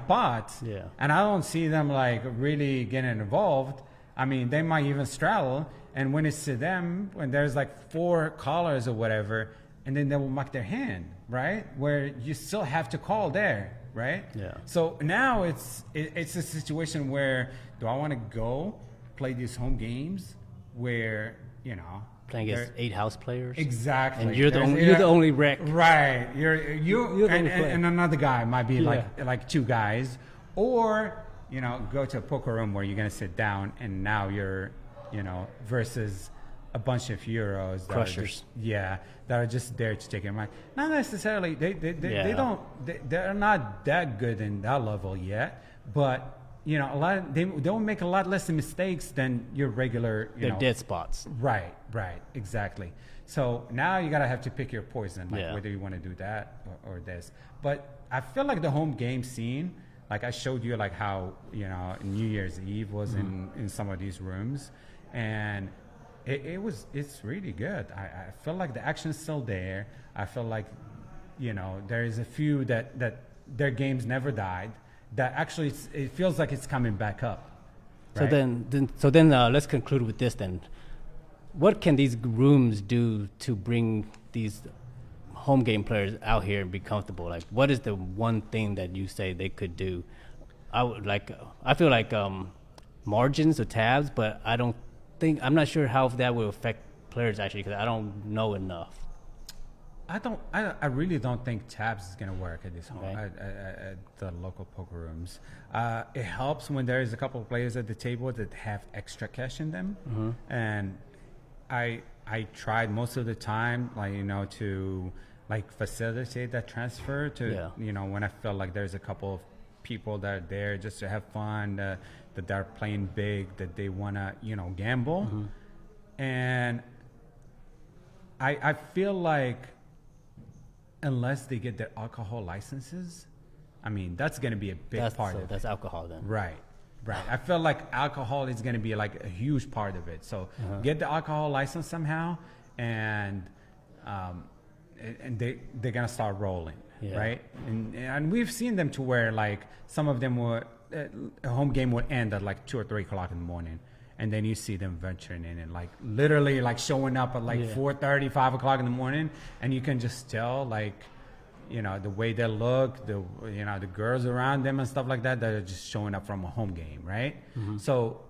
pots. Yeah. And I don't see them like really getting involved. I mean, they might even straddle. And when it's to them, when there's like 4 callers or whatever, and then they will mark their hand, right? Where you still have to call there, right? Yeah. So now it's a situation where, do I want to go play these home games where, playing against 8 house players. Exactly. And you're the only rec. Right. You're and another guy might be like 2 guys, or go to a poker room where you're gonna sit down, and now you're versus a bunch of Euros that crushers. That are just there to take your money. Not necessarily. They're not that good in that level yet, but. They will make a lot less mistakes than your regular. They're dead spots. Right, exactly. So now you gotta have to pick your poison, whether you want to do that or this. But I feel like the home game scene, like I showed you, like how New Year's Eve was in some of these rooms, and it's really good. I feel like the action's still there. I feel like there is a few that their games never died. That actually it feels like it's coming back up. Right? So then let's conclude with this then. What can these rooms do to bring these home game players out here and be comfortable? Like, what is the one thing that you say they could do? I feel like margins or tabs, but I'm not sure how that will affect players actually, because I don't know enough. I really don't think tabs is gonna work at this at the local poker rooms. It helps when there is a couple of players at the table that have extra cash in them, and I tried most of the time, to facilitate that transfer to when I felt like there's a couple of people that are there just to have fun, that they're playing big, that they wanna gamble, and I feel like. Unless they get their alcohol licenses, I mean, that's going to be a big part of it. That's alcohol then. Right. I feel like alcohol is going to be like a huge part of it. So get the alcohol license somehow, and they're going to start rolling, right? And we've seen them to where like some of them a home game would end at like 2 or 3 o'clock in the morning. And then you see them venturing in and like literally like showing up at like 4:30, 5 o'clock in the morning, and you can just tell like, the way they look, the girls around them and stuff like that, they're just showing up from a home game, right? So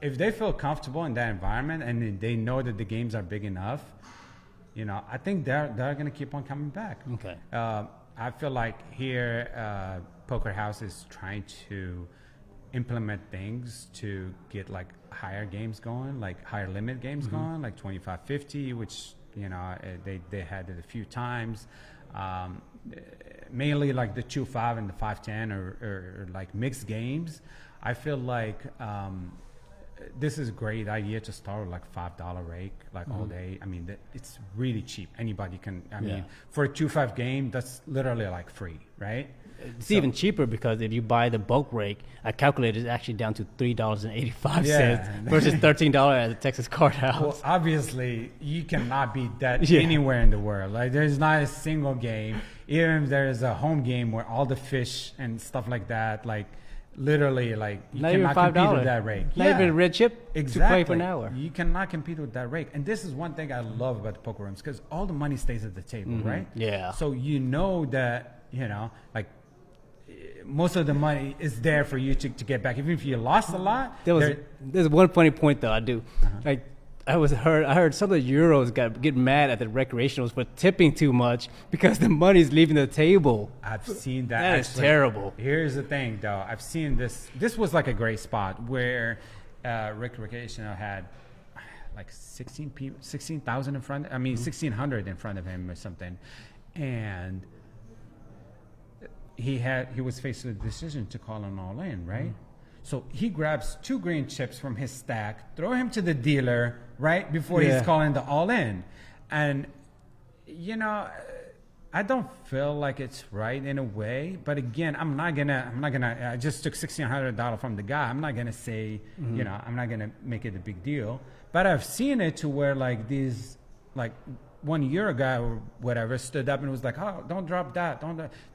if they feel comfortable in that environment and they know that the games are big enough, I think they're gonna keep on coming back. Okay. I feel like here, Poker House is trying to implement things to get like higher games going, like higher limit games going, like 25-50, which they had it a few times, mainly like the 2-5 and the 5-10 or like mixed games. I feel like this is a great idea to start with like $5 rake like all day. I mean, it's really cheap. Anybody can. I mean, for a 2-5 game, that's literally like free, right? It's even cheaper because if you buy the bulk rake, I calculated it's actually down to $3.85 versus $13 at the Texas Card House. Well, obviously, you cannot beat that anywhere in the world. Like, there's not a single game, even if there is a home game where all the fish and stuff like that, like literally, like you not cannot even compete with that rake. Not even a red chip to play for an hour. You cannot compete with that rake. And this is one thing I love about the poker rooms, because all the money stays at the table, right? Yeah. So that, like, most of the money is there for you to get back, even if you lost a lot. There's one funny point though I do. Like I heard some of the Euros get mad at the recreationals for tipping too much because the money's leaving the table. I've seen that. That is terrible. Here's the thing though. I've seen this. This was like a great spot where recreational had like 16,000 in front. I mean, 1,600 in front of him or something, and he was faced with a decision to call an all in, right? So he grabs 2 green chips from his stack, throw him to the dealer right before he's calling the all in, and I don't feel like it's right in a way, but again, I'm not gonna. I just took $1,600 from the guy. I'm not gonna say, I'm not gonna make it a big deal. But I've seen it to where like these, like 1 year ago or whatever, stood up and was like, "Oh, don't drop that.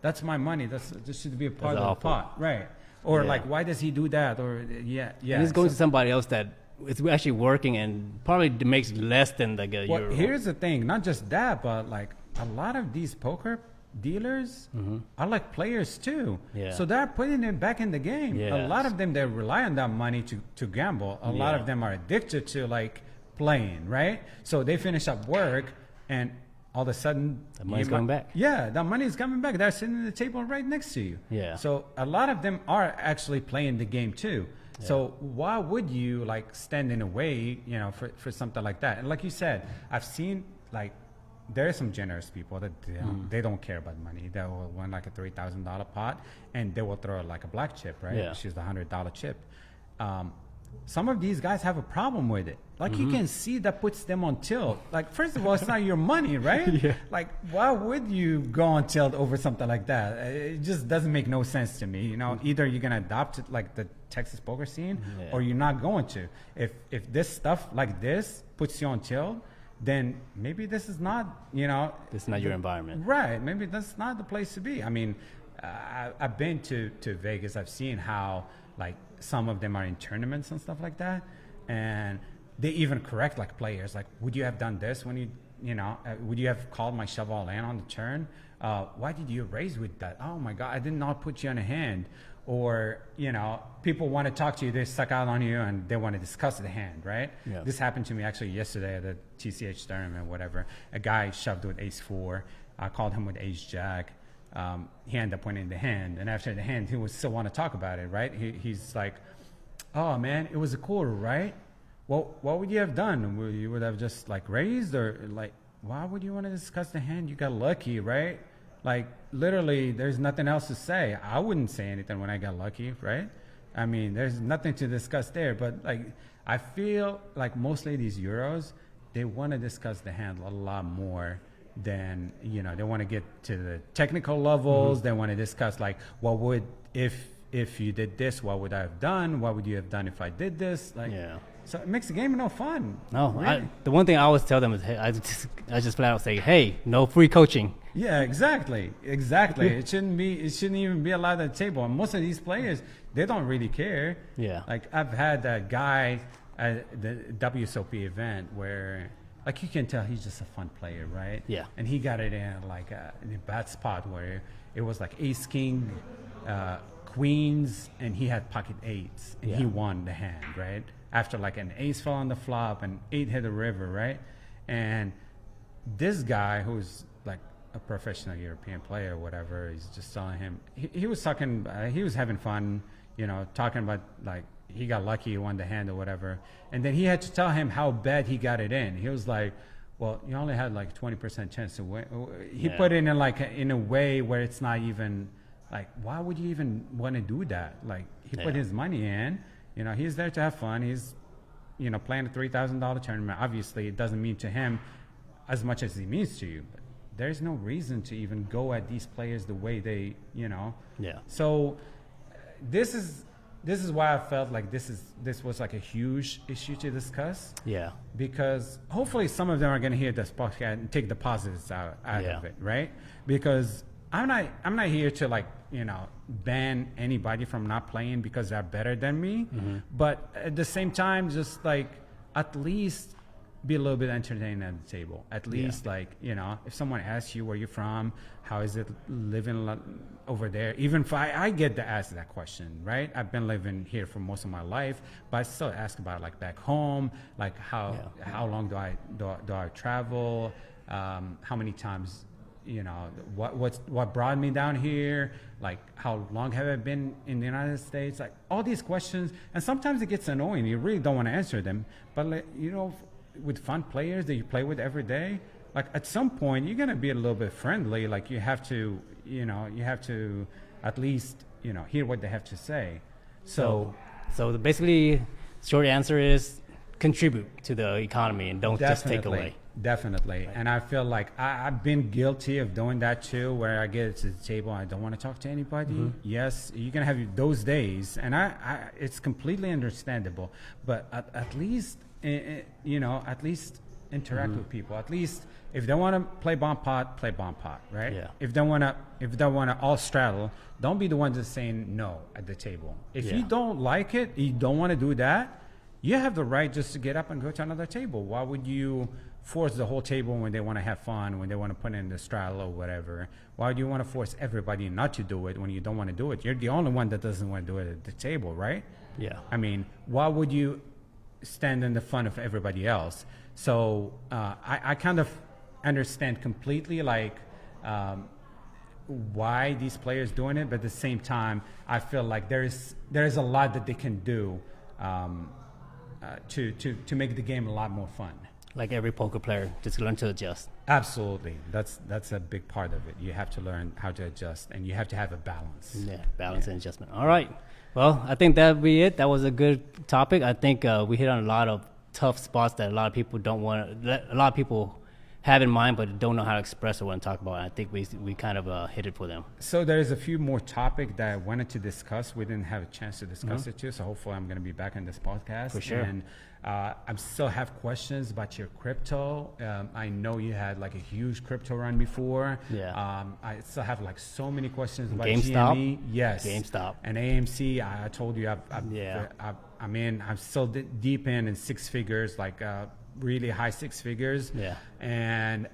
That's my money. This should be a part of the pot, right?" Or like, "Why does he do that?" Or yeah. And he's going to somebody else that it's actually working and probably makes less than like a euro. Here's the thing, not just that, but like, a lot of these poker dealers are like players too. Yeah. So they're putting it back in the game. Yes. A lot of them, they rely on that money to gamble. A lot of them are addicted to like playing, right? So they finish up work and all of a sudden the money's coming back. Yeah, the money is coming back. They're sitting at the table right next to you. Yeah. So a lot of them are actually playing the game too. Yeah. So why would you like stand in a way, for something like that? And like you said, I've seen like, there are some generous people that they don't care about money. They will win like a $3,000 pot, and they will throw like a black chip, right? Yeah. Which is the $100 chip. Some of these guys have a problem with it. Like you can see that puts them on tilt. Like, first of all, it's not your money, right? Yeah. Like, why would you go on tilt over something like that? It just doesn't make no sense to me. Either you're gonna adopt it like the Texas poker scene, or you're not going to. If this stuff like this puts you on tilt, then maybe this is not, this is not your environment. Right. Maybe that's not the place to be. I mean, I've been to Vegas. I've seen how, like, some of them are in tournaments and stuff like that. And they even correct, like, players. Like, would you have done this when would you have called my shove all in on the turn? Why did you raise with that? Oh, my God, I did not put you on a hand. Or, people want to talk to you, they suck out on you, and they want to discuss the hand, right? Yeah. This happened to me actually yesterday at the TCH tournament, whatever. A guy shoved with ace-4. I called him with ace-jack. He ended up winning the hand. And after the hand, he would still want to talk about it, right? He's like, "Oh, man, it was a quarter, right? Well, what would you have done? You would have just, like, raised? Or, like, why would you want to discuss the hand? You got lucky, right?" Like, literally, there's nothing else to say. I wouldn't say anything when I got lucky, right? I mean, there's nothing to discuss there. But, like, I feel like mostly these Euros, they want to discuss the hand a lot more than, they want to get to the technical levels. They want to discuss, like, what would, if you did this, what would I have done? What would you have done if I did this? Like, so it makes the game no fun. No, really. The one thing I always tell them is, hey, I just flat out say, hey, no free coaching. Yeah, exactly. It shouldn't even be allowed at the table. And most of these players, they don't really care. Yeah. Like, I've had a guy at the WSOP event where, like, you can tell he's just a fun player, right? Yeah. And he got it in like in a bad spot where it was like ace king, queens, and he had pocket eights, and he won the hand, right? After like an ace fell on the flop and 8 hit the river, right? And this guy, who's like a professional European player or whatever, he's just telling him, he was talking, he was having fun, talking about like he got lucky, he won the hand or whatever. And then he had to tell him how bad he got it in. He was like, well, you only had like 20% chance to win. He put it in like in a way where it's not even like, why would you even want to do that? Like, he put his money in. He's there to have fun. He's, playing a $3,000 tournament. Obviously, it doesn't mean to him as much as it means to you. But there's no reason to even go at these players the way they, Yeah. So this is why I felt like this was like a huge issue to discuss. Yeah. Because hopefully some of them are going to hear this podcast and take the positives out of it, right? Because I'm not here to like, ban anybody from not playing because they're better than me. But at the same time, just like at least be a little bit entertaining at the table. At least like, if someone asks you where you're from, how is it living over there? Even if I get to ask that question, right? I've been living here for most of my life, but I still ask about like back home, like how long do I travel? How many times, what brought me down here? Like, how long have I been in the United States? Like, all these questions, and sometimes it gets annoying. You really don't want to answer them, but like, with fun players that you play with every day, like at some point you're gonna be a little bit friendly. Like you have to, at least, hear what they have to say. So basically, short answer is contribute to the economy and don't just take away. Definitely. Right. And I feel like I've been guilty of doing that too, where I get to the table, I don't want to talk to anybody. Mm-hmm. Yes, you're going to have those days, and I it's completely understandable. But at least, at least interact with people. At least if they want to play bomb pot, right? Yeah. If they want to all straddle, don't be the one just saying no at the table. If you don't like it, you don't want to do that, you have the right just to get up and go to another table. Why would you force the whole table when they want to have fun, when they want to put in the straddle or whatever? Why do you want to force everybody not to do it when you don't want to do it? You're the only one that doesn't want to do it at the table, right? Yeah. I mean, why would you stand in the front of everybody else? So I kind of understand completely why these players doing it, but at the same time, I feel like there is a lot that they can do to make the game a lot more fun. Like every poker player, just learn to adjust. Absolutely. That's a big part of it. You have to learn how to adjust, and you have to have a balance. Yeah, balance and adjustment. All right. Well, I think that'll be it. That was a good topic. I think we hit on a lot of tough spots that a lot of people a lot of people have in mind, but don't know how to express or want to talk about. And I think we kind of hit it for them. So there's a few more topics that I wanted to discuss. We didn't have a chance to discuss it too. So hopefully I'm going to be back on this podcast. For sure. And I still have questions about your crypto. I know you had like a huge crypto run before. Yeah. I still have like so many questions about GameStop. GME. Yes. GameStop. And AMC. I told you I'm still deep in 6 figures, like really high 6 figures. Yeah. And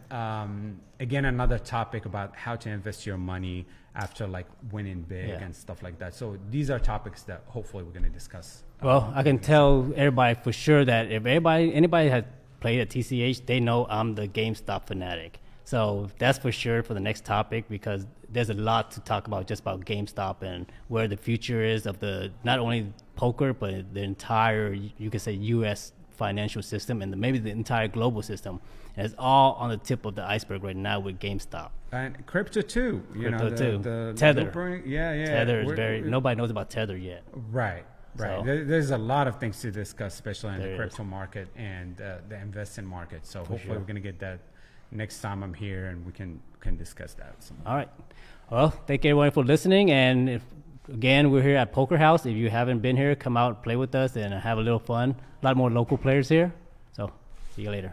again, another topic about how to invest your money after like winning big and stuff like that. So these are topics that hopefully we're going to discuss. Well, I can tell everybody for sure that if anybody has played at TCH, they know I'm the GameStop fanatic. So that's for sure for the next topic, because there's a lot to talk about just about GameStop and where the future is of the not only poker, but the entire, you could say, U.S. financial system and maybe the entire global system. And it's all on the tip of the iceberg right now with GameStop. And crypto too. The Tether. Tether is nobody knows about Tether yet. Right. So, there's a lot of things to discuss, especially in the crypto market and the investing market. So hopefully we're going to get that next time I'm here, and we can discuss that. All right. Well, thank you everyone for listening. And again, we're here at Poker House. If you haven't been here, come out, play with us, and have a little fun. A lot more local players here. So see you later.